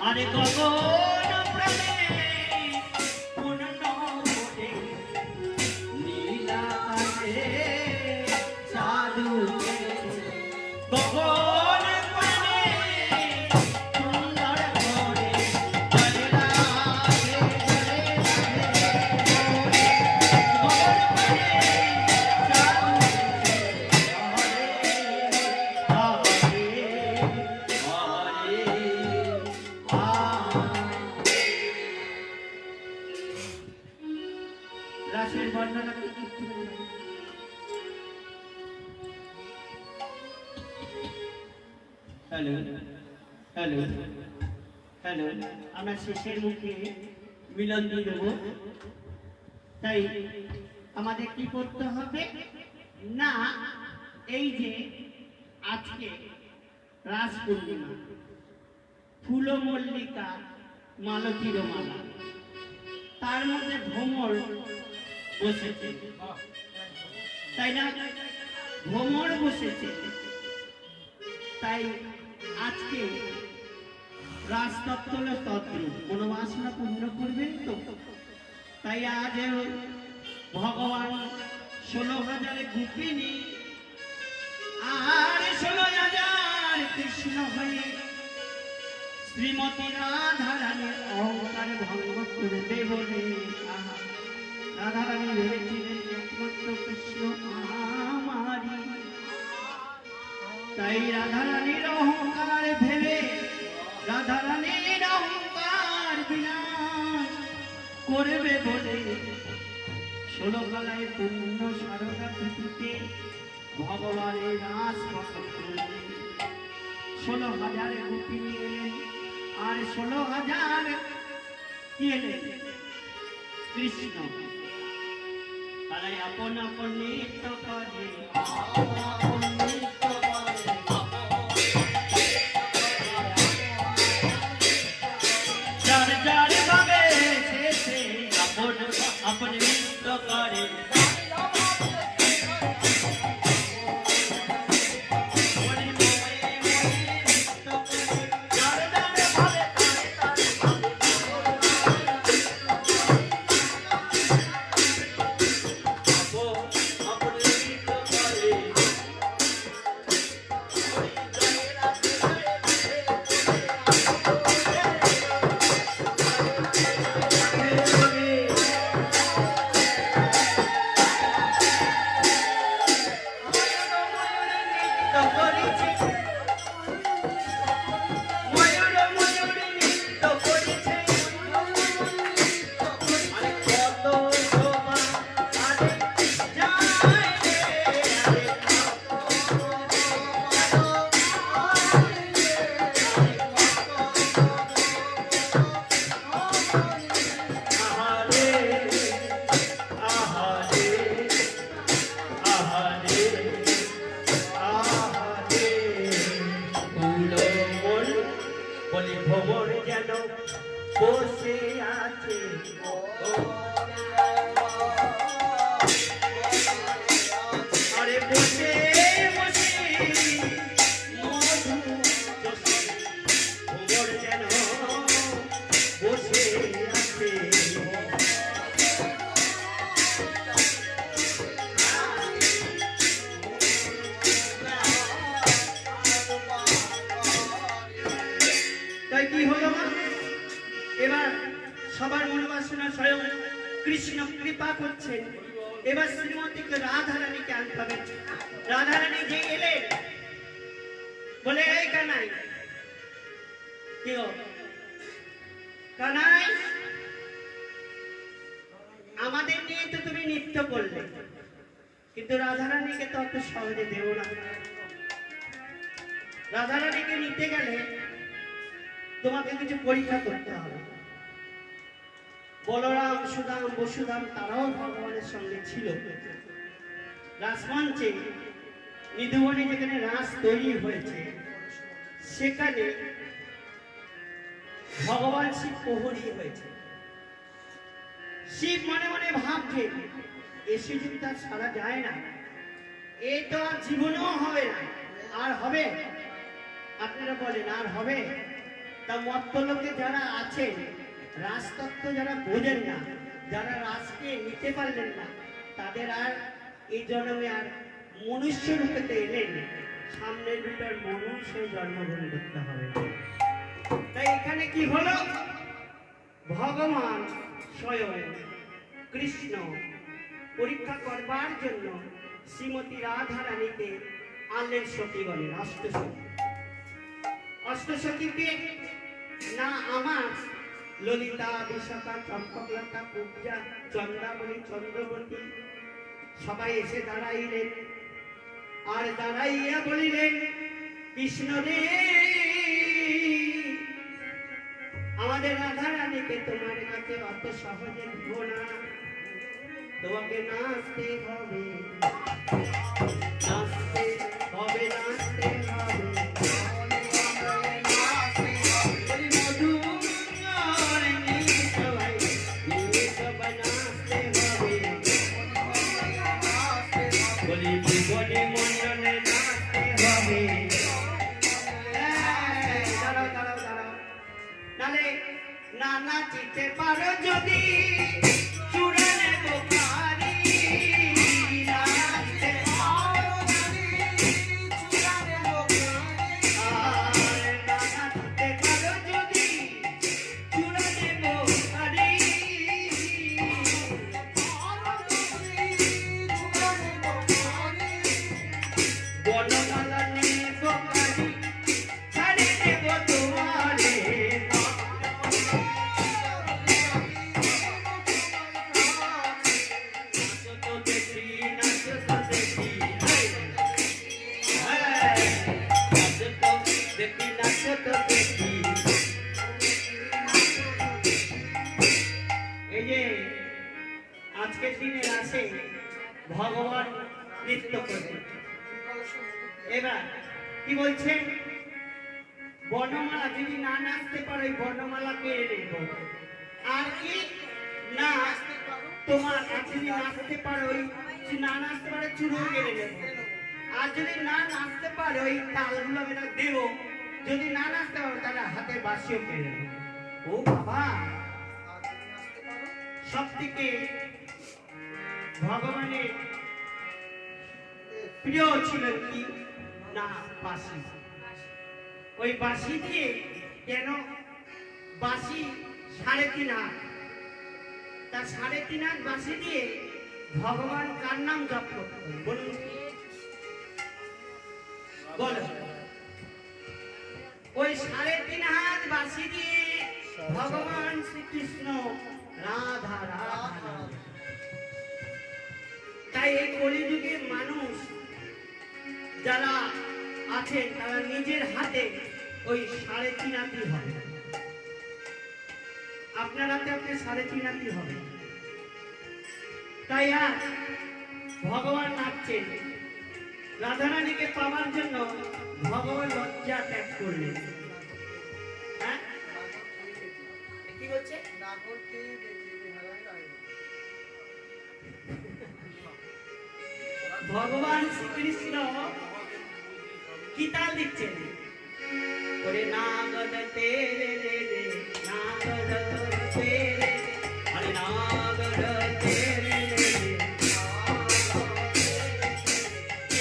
আরে গগন প্রাণে পূর্ণ মোরে নীলা আকাশে সাধু গগন প্রাণে সুন্দর করে জলে লাগে জলে লাগে গগন প্রাণে সাধু রাসের বর্ণনা হ্যালো হ্যালো হ্যালো, আমরা শেষের মুখে মিলন দিয়ে দেবো। তাই আমাদের কি করতে হবে না, এই যে আজকে রাস পূর্ণিমা, ফুল মল্লিকা মালতীর মালা, তার মধ্যে ভ্রমর বসেছে, তাই না? ভ্রমর বসেছে, তাই আজকে রাজতত্ত্ব তত্ত্ব মনোবাসনা পূর্ণ করবেন তো। তাই আজ ভগবান 16,000 গোপিনী আর 16,000 কৃষ্ণ হয়ে শ্রীমতী রাধা রানীর অহংকার ভঙ্গ করবে বলে রাধা রানী ভেবেছিলেন একমাত্র কৃষ্ণ আমারই। তাই রাধা রানীর অহংকার ভেবে রাধা রানীর অহংকার বিনাশ করবে বলে 16 গলায় পূর্ণ সারদা পৃথিবীতে ভগবানের রাস করলেন। 16,000 গোপিনী এলেন আর 16,000 কি এলেন? কৃষ্ণ। তারাই আপন আপন নৃত্য করে, আপন নৃত্য করে, যার যার ভাবে সে আপন আপন নৃত্য করে। বসে আছে আরে বসে বসে মধু ভ্রমর যেন বসে আছে। তাই কি হলো? এবার সবার মনোবাসনা স্বয়ং কৃষ্ণ কৃপা করছেন। এবার শ্রীমতীকে রাধা রানীকে আনতে হবে। রাধা রানী যে এলেন বলে, এই কানাই, কি গো কানাই, আমাদের নিয়ে তো তুমি নৃত্য করলে, কিন্তু রাধা রানীকে তো অত সহজে দেও না। রাধা রানীকে নিতে গেলে তোমাকে কিছু পরীক্ষা করতে হবে। বলরাম, সুদাম, বসুদাম তারাও ভগবানের সঙ্গে ছিল। রাসমঞ্চে নিধুবনে যেখানে রাস তৈরি হয়েছে, সেখানে ভগবান শিব প্রহরী হয়েছে। শিব মনে মনে ভাবছে, এসে যদি তার সারা যায় না, এ তো আর জীবনেও হবে না। আর হবে? আপনারা বলেন আর হবে? তা মত্তলোকে যারা আছেন, রাজতত্ত্ব যারা বোঝেন না, যারা রাজকে নিতে পারলেন না, তাদের আর এই জন্মে আর মনুষ্য রূপেতে এলেন, সামনের দুটার মনুষ্য জন্মগ্রহণ করতে হবে। তাই এখানে কি হলো? ভগবান স্বয়ং কৃষ্ণ পরীক্ষা করবার জন্য শ্রীমতী রাধা রানীকে আনলেন সখীগণের অষ্টসখী। অষ্টসখীকে না আমার ললিতা, বিশাখা, চম্পকলতা, পূজা, চন্দ্রাবলী, চন্দ্রবতী সবাই এসে দাঁড়াইলেন। আর দাঁড়াইয়া বলিলেন, কৃষ্ণ রে, আমাদের রাধা রানীকে তোমার কাছে অত সহজে দিব না, তোমাকে নাচতে হবে, নাচতে হবে, নাচতে হবে। না নাচিতে পারো যদি চূড়া নেব পারি নাচিতে পারো যদি চূড়া নেব পারি আর না নাচিতে পারো যদি চূড়া নেব পারি বনমালা নেব পারি ছাড়ে দেব তোমারে এই যে আজকের দিনে আসে ভগবান নৃত্য করে এবার কি বলছেন বর্ণমালা যদি না নাচতে পারো এই বর্ণমালা কেড়ে নেব আর কি না তোমার যদি নাচতে পারো ওই না নাচতে পারে চুরো কেড়ে নেব আর যদি না নাচতে পারো ওই তালগুলো আমরা দেবো যদি না নাচতে পারো তাহলে হাতে বাঁশিও কেড়ে নেব ও বাবা সব থেকে ভগবানের প্রিয় ছিল কি না বাঁশি ওই বাঁশি দিয়ে কেন বাঁশি 3.5 হাত তার 3.5 হাত বাঁশি দিয়ে ভগবান কার নাম জপ করতেন বলুন বলো ওই 3.5 হাত বাঁশি দিয়ে ভগবান শ্রীকৃষ্ণ রাধা রাধা তাই এই কলিযুগের মানুষ যারা আছেন তারা নিজের হাতে ওই 3.5 হাতই হবে আপনার হাতে আপনি 3.5 হাতই হবে তাই আর ভগবান নাচছেন রাধারানীকে পাওয়ার জন্য ভগবান লজ্জা ত্যাগ করলেন হ্যাঁ কি বলছে ভগবান শ্রীকৃষ্ণ কি তাল দিচ্ছেন ওরে নাগদ তেরে রে রে নাগদ তেরে আরে নাগদ তেরে রে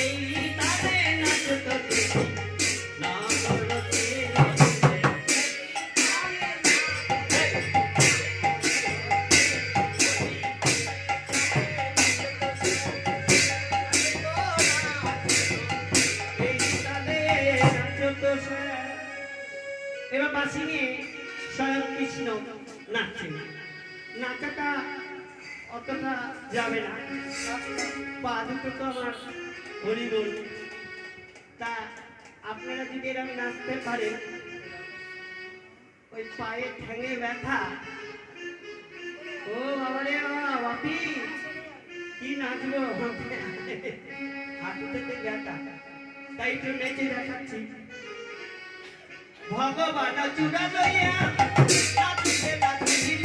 এই তালে নাচতো দেখি নাগদ তেরে এবার বাঁশি নিয়ে স্বয়ং কৃষ্ণ নাচছেন নাচাটা অতটা যাবে না পা দুটো তো আমার হরিবোল তা আপনারা যদি এরকম নাচতে পারেন ওই পায়ে ঠ্যাঙে ব্যথা ও বাবারে বাপি কি নাচবো হাঁটু থেকে ব্যথা তাই একটু নেচে দেখাচ্ছি ভগবান চূড়া লইয়া নাচিতে নাচিল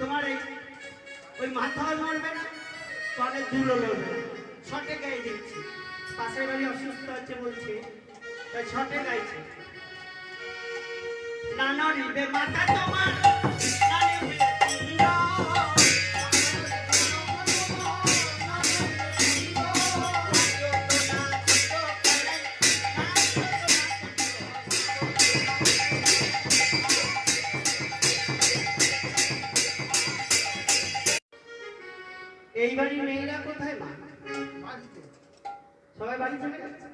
তোমার ওই মাথাও নড়বে না কানে দুলো লড়বে না ছটে গায়ে দিচ্ছি পাশের বাড়ি অসুস্থ হচ্ছে বলছে তাই ছটে গাইছে না নড়বে মাথা তোমার না নড়বে তুণ্ড। এই বাড়ির মেয়েরা কোথায় মা সবাই বাড়ি চলে গেছে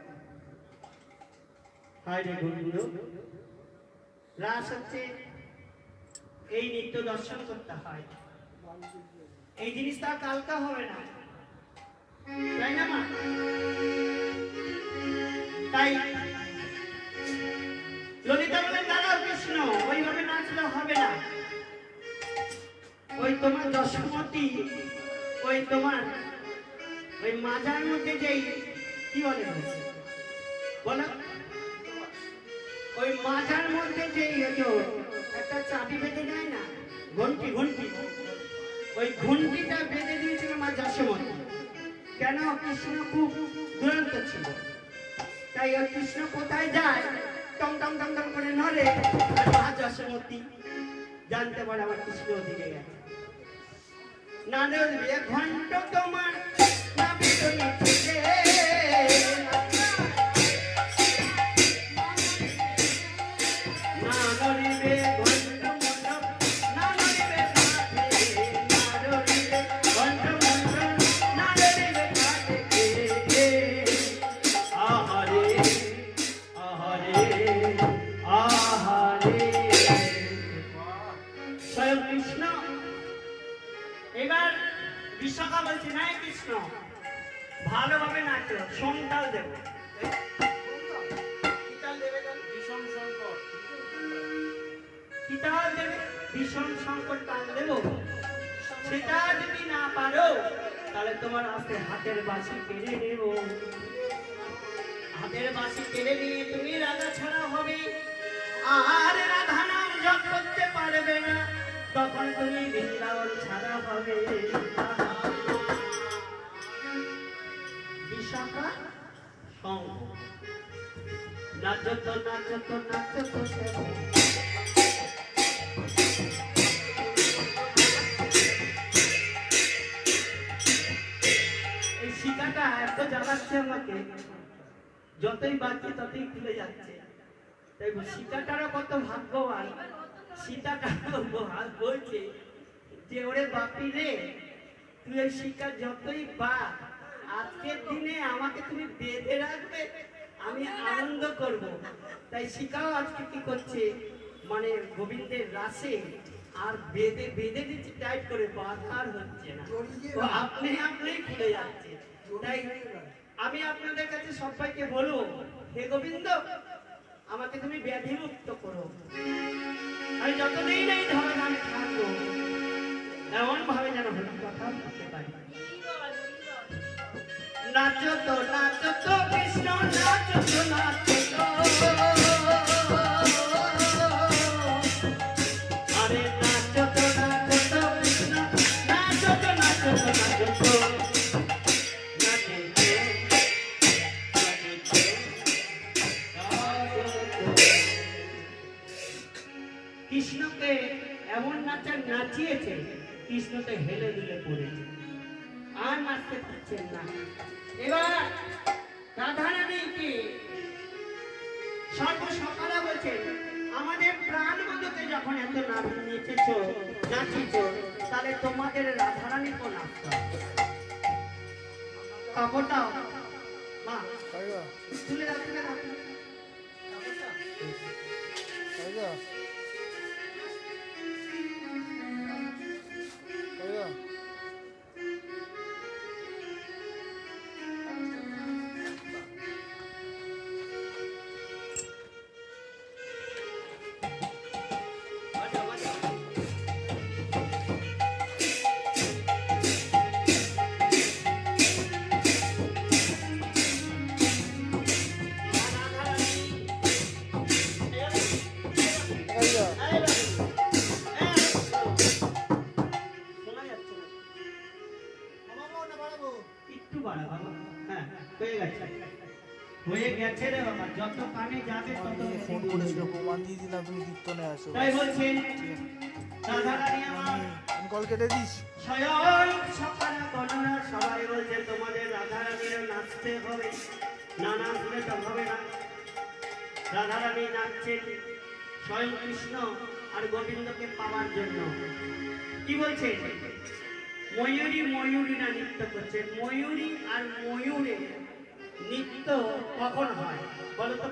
হায় রে বন্ধু রাস হচ্ছে এই নিত্য দর্শন করতে হয় এই জিনিসটা কালকা হবে না তাই না মা তাই ললিতা বলে দাঁড়াও কৃষ্ণ, ওইভাবে নাচলে হবে না। ওই তোমার দশমতী, ওই তোমার ওই মাজার মধ্যে যেই কি বলে বলো, ওই মাজার মধ্যে যেই একটা চাবি বেঁধে দেয় না, ঘন্টি ঘন্টি, ওই ঘন্টিটা বেঁধে দিয়েছিল মা যশোমতী। কেন? কৃষ্ণ খুব দুরন্ত ছিল, তাই ওই কৃষ্ণ কোথায় যায় টং টং টং টং করে নড়ে, আর মা যশোমতী জানতে পারে আমার কৃষ্ণ ওদিকে গেছে। না নড়বে ঘন্ট তোমার না বিতনি থেকে, না নড়বে ঘন্ট মণ্ডপ, না নড়বে কাঠে, না নড়বে ঘন্ট মণ্ডপ, না নড়বে কাঠে। আহারে আহারে আহারে। স্বয়ং কৃষ্ণ এবার বিশাখা বলছে, নাই কৃষ্ণ ভালোভাবে নাচো, সোমতাল দেব। কি তাল দেবে? ভীষণ সংকট তাল দেব। সেটা যদি না পারো তাহলে তোমার আস্তে হাতের বাঁশি কেড়ে নেব। হাতের বাঁশি কেড়ে নিয়ে তুমি রাধা ছাড়া হবে, আর রাধা নাম জপ করতে পারবে না, তখন তুমি বৃন্দাবন ছাড়া হবে। বিশাখা সঙ্গ নাচত নাচত নাচত এই শিকাটা এত জ্বালাচ্ছে আমাকে, যতই বাড়ছে ততই খুলে যাচ্ছে। তাই সীতাটারও কত ভাগ্যবান, সীতাটারও বলছে যে ওরে বাপি রে, তুই ওই শিকার যতই বা আজকের দিনে আমাকে তুমি বেঁধে রাখবে, আমি আনন্দ করব। তাই শিকাও আজকে কি করছে, মানে গোবিন্দের রাসে আর বেঁধে বেঁধে দিচ্ছে টাইট করে, বাঁধার হচ্ছে না, ও আপনি আপনি খুলে যাচ্ছে। তাই আমি আপনাদের কাছে সবাইকে বলবো, হে গোবিন্দ আমাকে তুমি ব্যাধি মুক্ত করো, আমি যতদিন এই ধরনের আমি থাকবো এমন ভাবে যেন কথা বলতে পারি। নাচো তো কৃষ্ণ, নাচো তো আরে নাচো তো কৃষ্ণ, নাচো তো কৃষ্ণকে এমন নাচিয়েছে, কৃষ্ণ তো হেলে দুলে পড়েছে, আর নাচতে পারছেন না। এবার রাধারানীকে সর্বসকালে বলছেন, আমাদের প্রাণ বন্ধুকে যখন এত নেচেছ নাচিছ, তাহলে তোমাদের রাধারানীকেও নাচতে হবে। কাপড়টা মা তুলে দাও, তুলে দাও। হয়ে গেছে রে বাবা, যত কানে যাবে তত ফোন করেছিল, প্রমাণ দিয়ে দিলাম, তুমি কীর্তনে আসো। তাই বলছেন রাধারানী আমার আমি কল কেটে দিস। স্বয়ং সকালে গণনা সবাই বলছে তোমাদের রাধারানীর নাচতে হবে, না নাচলে তো হবে না। রাধারানী নাচছেন স্বয়ং কৃষ্ণ আর গোবিন্দকে পাওয়ার জন্য। কি বলছে? ময়ূরী ময়ূরীরা নৃত্য করছে। ময়ূরী আর ময়ূরের নৃত্য কখন হয় বলো তো?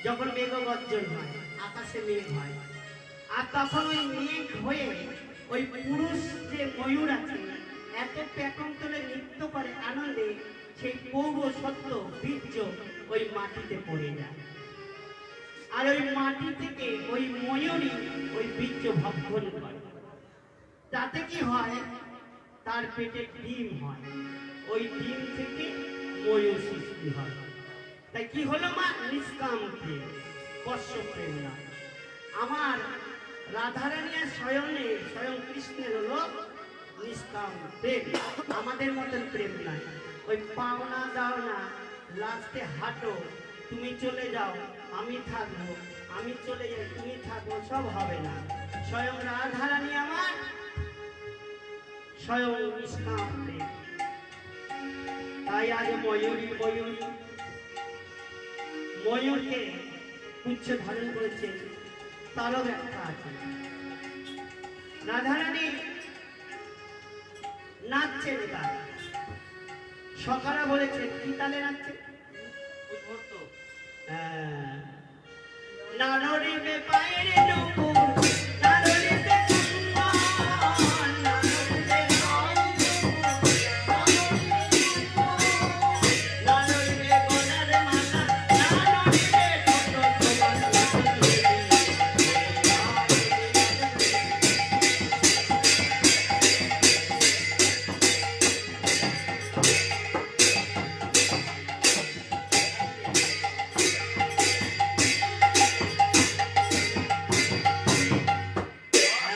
যখন মেঘ গর্জন হয়, আকাশে মেঘ হয়, আর তখন ওই মেঘ হয়ে ওই পুরুষ যে ময়ূর আছে এত পেটন তোলে নৃত্য করে আনন্দে, সেই পৌর সত্য বীর্য মাটিতে পড়ে যায়। আর ওই মাটি থেকে ওই ময়ূরী ওই বীর্য ভক্ষণ করে। তাতে কি হয়, তার পেটে ডিম হয়, ওই ডিম থেকে ময়ূর সৃষ্টি হয়। তাই কি হলো মা, নিষ্কাম প্রেম, বর্ষ প্রেম না। আমার রাধারানীর স্বয়ং কৃষ্ণের হলো নিষ্কাম প্রেম, আমাদের মতন প্রেম নাই। ওই পাওনা দাও না, লাস্টে হাঁটো, তুমি চলে যাও আমি থাকবো, আমি চলে যাই তুমি থাকবো, সব হবে না। স্বয়ং রাধারানী আমার স্বয়ং নিষ্কাম প্রেম। তাই আজ ময়ূরকে পুচ্ছ ধারণ করেছে, তারও ব্যাখ্যা আছে। রাধারানী নাচছেন, গান সকালে বলেছেন কি তালে নাচছে, নাররিবে পায়ের নুপুর, নাররিবে কুঞ্জন, নাররিবে নাররিবে গলার মালা, নাররিবে ছোট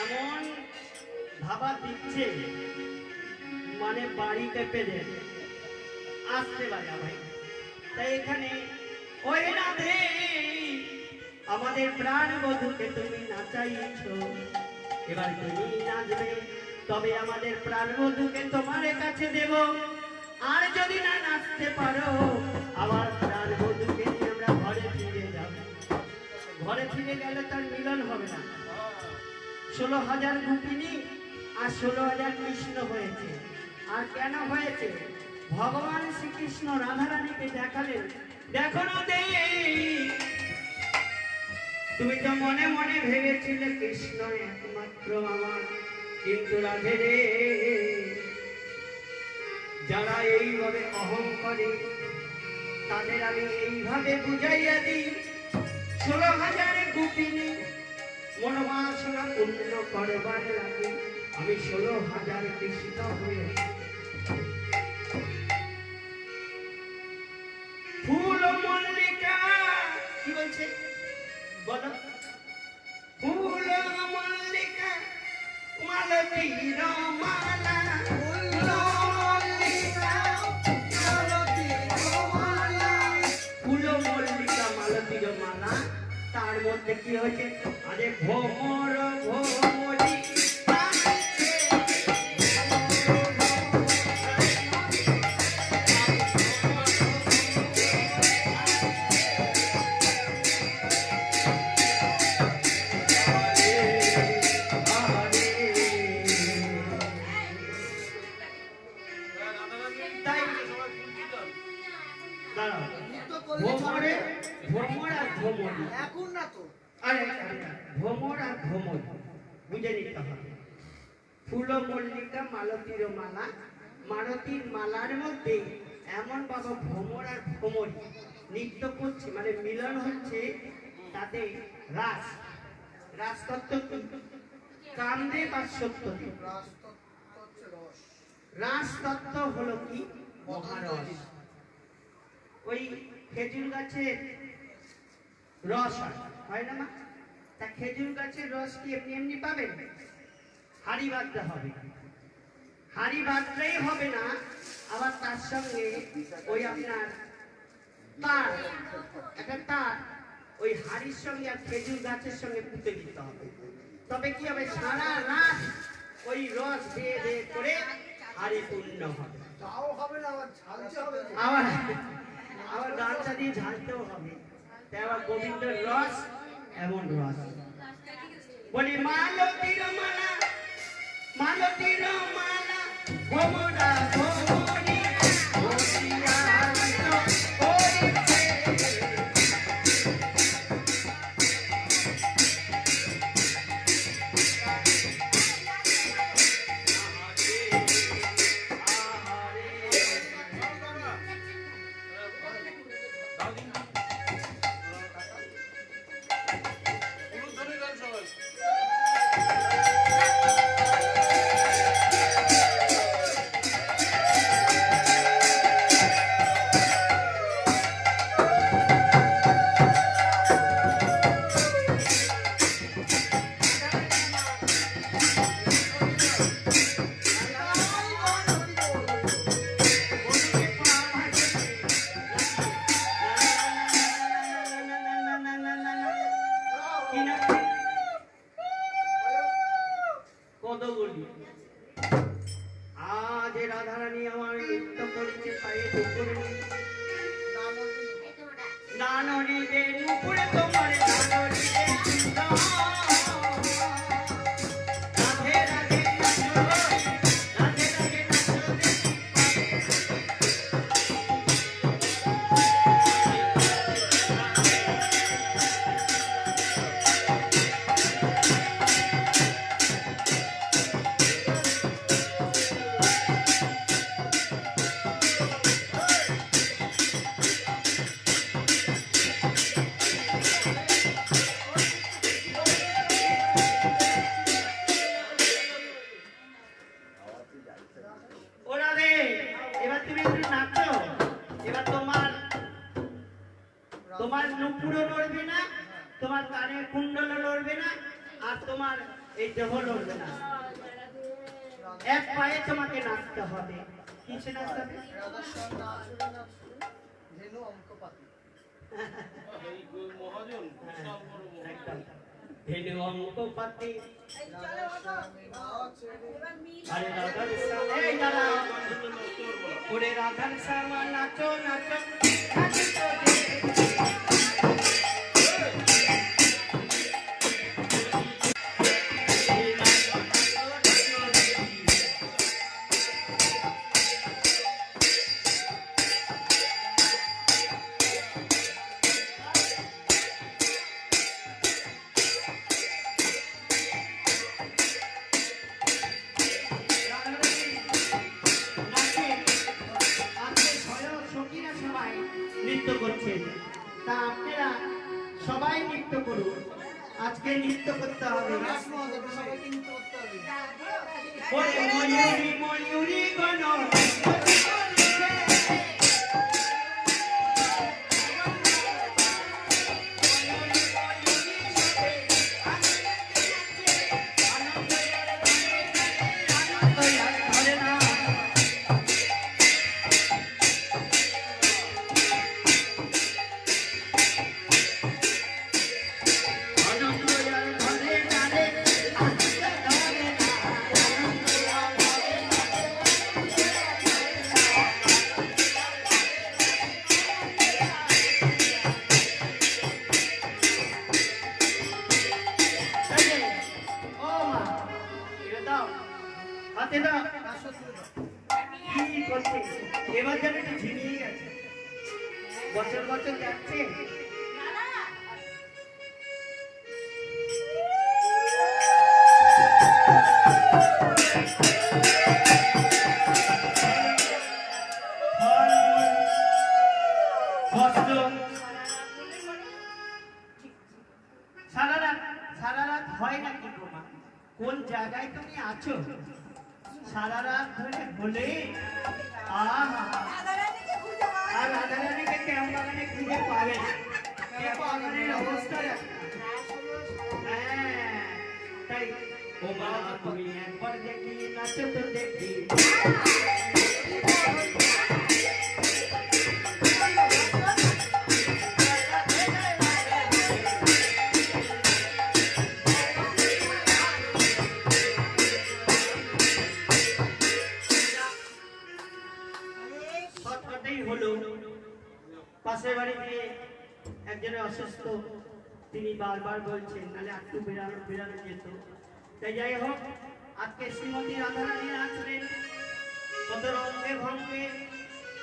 এমন ভাবা দিচ্ছে, মানে বাড়িতে পেলে আসতে বাজা ভাই। তাই এখানে ওই রাধে আমাদের প্রাণ বধূকে তুমি নাচাইছ, এবার তুমি নাচবে, তবে আমাদের প্রাণ বধূকে তোমার কাছে দেব। আর যদি না নাচতে পারো, আমার প্রাণ বধূকে নিয়ে আমরা ঘরে ফিরে যাব। ঘরে ফিরে গেলে তার মিলন হবে না। 16,000 গোপিনী আর 16,000 কৃষ্ণ হয়েছে। আর কেন হয়েছে, ভগবান শ্রীকৃষ্ণ রাধারানীকে দেখালেন, দেখো না তুমি তো মনে মনে ভেবেছিলে কৃষ্ণ একমাত্র আমার, কিন্তু রাধে রে, যারা এইভাবে অহং করে তাদের আমি এইভাবে বুঝাইয়া দিই, 16,000 গোপিনী মনোবাসনা পূর্ণ করবার লাগে আমি 16,000 কৃষ্ণ হয়ে। ফুল মল্লিকা কি বলছে বলো, ফুল মল্লিকা মালতীর মালা, ফুল মল্লিকা মালতীর মালা, তার মধ্যে কি হয়েছে, আরে ভ্রমর ভ্রমরি বুঝে নিতে হবে। ফুল মল্লিকা মালতীর মালা, মালতীর মালার মধ্যে এমন বাবা ভ্রমর আর ভ্রমরি নৃত্য করছে, মানে মিলন হচ্ছে, তাতে রাস রাস তত্ত্ব কান্দে বা সত্য। রাস তত্ত্ব হলো কি, মহারস। ওই খেজুর গাছের রস হয় না মা, তা খেজুর গাছের রস কি এমনি এমনি পাবেন, হাড়ি বাঁধতে হবে। হাড়ি বাঁধলেই হবে না, আবার তার সঙ্গে ওই আপনার তার একটা তার ওই হাড়ির সঙ্গে আর খেজুর গাছের সঙ্গে পুঁতে দিতে হবে। তবে কি হবে, সারা রাত ওই রস বেয়ে বেয়ে করে হাড়ি পূর্ণ হবে। আবার আবার গাছটা দিয়ে ঝালতেও হবে। তাই আবার গোবিন্দের রস এমন রস। বলি মালতীর মালা, মালতীর মালা, ভ্রমরা ভ্রমরি সুন্দর নৃত্য করেছে পায়ে দুপুরে না নড়িবে নুপুরে তোমার না নড়িবে সুন্দর রাধে রাধে নাচো রাধে রাধে নাচো ওরা রে এবার তুমি একটু নাচো এবার তোমার তোমার নুপুরও নড়বে না তোমার কানের কুণ্ডলও নড়বে না আর তোমার এই দেহ নড়বে না এক পায়ে তোমাকে নাচতে হবে কিসে নাচতে হবে একদম ধেনু অঙ্কপাতি আরে রাধার শ্যামা এই দাদা ওরে রাধার শ্যামা নাচো নাচো নাচো নৃত্য করছেন তা আপনারা সবাই নৃত্য করুন আজকে নৃত্য করতে হবে ওরে ময়ূরী ময়ূরী গণ হাতে দাও কি করছে এবার যেন একটু ঝিমিয়ে গেছে বছর বছর যাচ্ছে সারা রাত হয় নাকি তোমার কোন জায়গায় তুমি আছো সারা রাত ধরে বলে আর রাধারানীকে কেমন বাগানে খুঁজে পাবে বাগানের অবস্থা হ্যাঁ তাই ও মা তুমি একবার দেখি নাচো তো দেখি পাশের বাড়িতে একজনের অসুস্থ তিনি বারবার বলছেন নাহলে একটু বেরানো যেত তাই যাই হোক আজকে শ্রীমতী রাধারানী নাচলেন কত রঙ্গে ভঙ্গে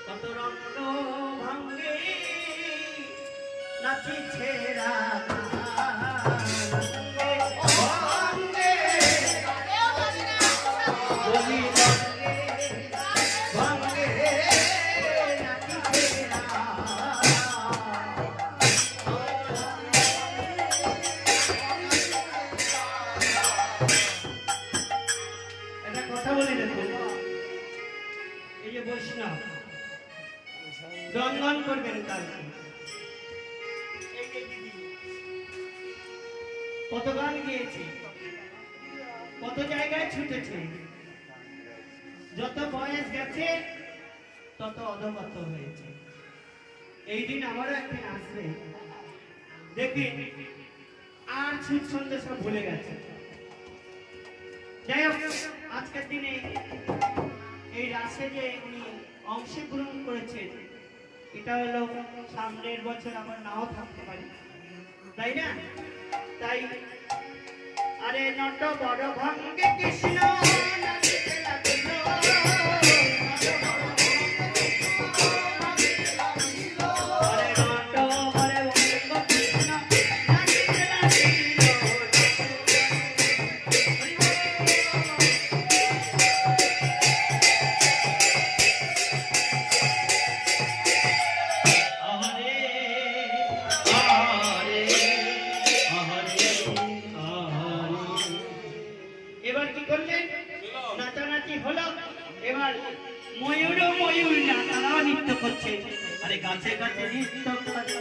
কত রঙ্গ ভঙ্গে নাচিছে রাধা রঙ্গন করবেন কালকে কত গান গিয়েছে কত জায়গায় ছুটেছে যত বয়স গেছে তত অধগত হয়েছে এই দিন আমারও একদিন আসবে দেখি আর ছুট সন্ধ্যে সব ভুলে গেছে যাই হোক আজকের দিনে এই রাসে যে উনি অংশগ্রহণ করেছেন, এটা হলো সামনের বছর আবার নাও থাকতে পারে, তাই না? তাই আরে নট বড় ভঙ্গে কৃষ্ণ নাচিতে লাগিল, আরে নট বড় ভঙ্গে কৃষ্ণ নাচিতে লাগিল। আহারে আহারে আহারে আহারে। এবার কি করলেন? নাচানাচি হলো। এবার ময়ূর না, তারাও নৃত্য করছে। আরে গাছে গাছে নৃত্য করে।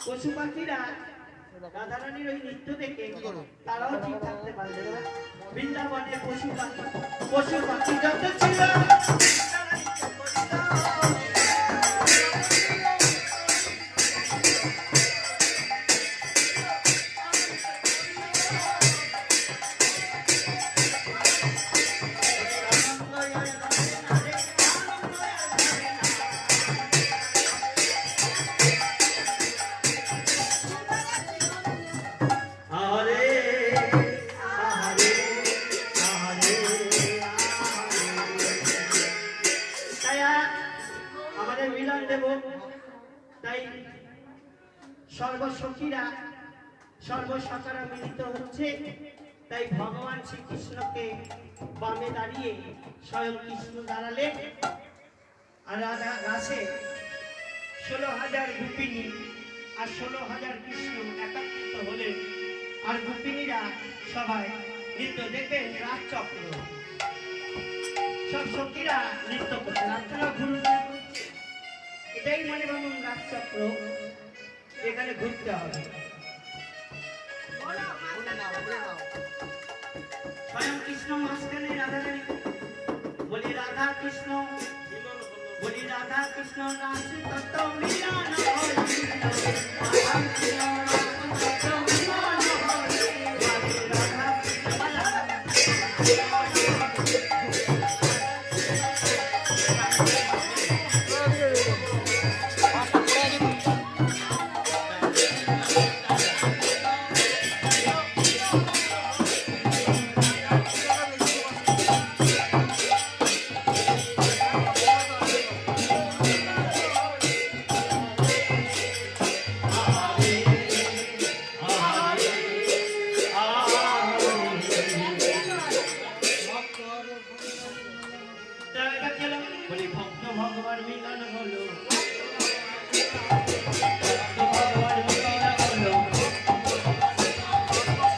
পশু পাখিরা রাধারানীর ওই নৃত্য দেখে তারাও ঠিক থাকতে পারবে না। বৃন্দাবনে পশু পাখি যত ছিল তারা নৃত্য করত। আরে আহারে আহারে তাই আমাদের মিলন দেব। তাই সর্বসখীরা সর্বসখারা মিলিত হচ্ছে। তাই ভগবান শ্রীকৃষ্ণকে বামে দাঁড়িয়ে স্বয়ং কৃষ্ণ দাঁড়ালেন, আর রাধা রাসে 16,000 গোপিনী আর 16,000 কৃষ্ণ একাত্রিত হলেন। আর গোপিনীরা সবাই নৃত্য দেখবেন, রাজচক্র সব সখীরা নৃত্য করছে। আপনারা ঘুরুন, এটাই মনে ভাবুন রাজচক্র, এখানে ঘুরতে হবে। স্বয়ং কৃষ্ণ মাঝখানে রাধারানী বলি রাধা কৃষ্ণ, বলি রাধা কৃষ্ণ নাচ তত্ত্ব মিলন হইল, রাধা কৃষ্ণ নাচ তত্ত্ব মিলন হইল, রাধা বলি ভক্ত ভগবান মিলন হলো, ভক্ত ভগবান মিলন হলো।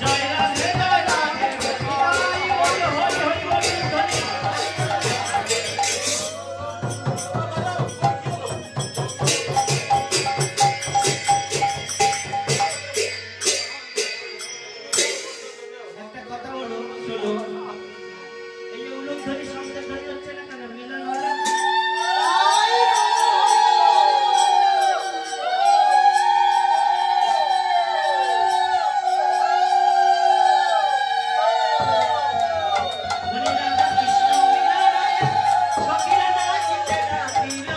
জয় রাধে জয় রাধে গোপিকাই বল হরি হরি বল ধ্বনি। একটা কথা হলো, শোনো, এই যে উলুক ধ্বনি শব্দের ধ্বনি হচ্ছে না কেন? মিলন হলো। বলি রাধা কৃষ্ণ মিলন, সখীরা নাচিতে লাগিল।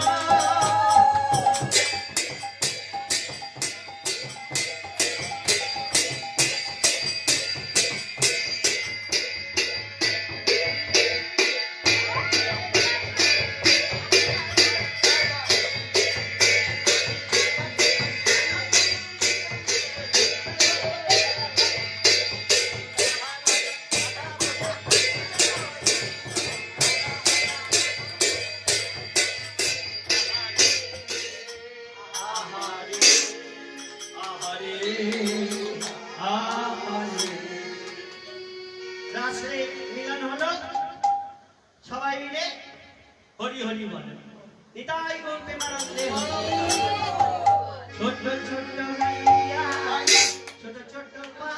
আহারে আহারে আহারে। রাসে মিলন হলো, সবাই মিলে হরি হরি বলে। নিতাই গৌর প্রেমানন্দে ছোট্ট ছোট্ট মাইয়া, ছোট ছোট পা,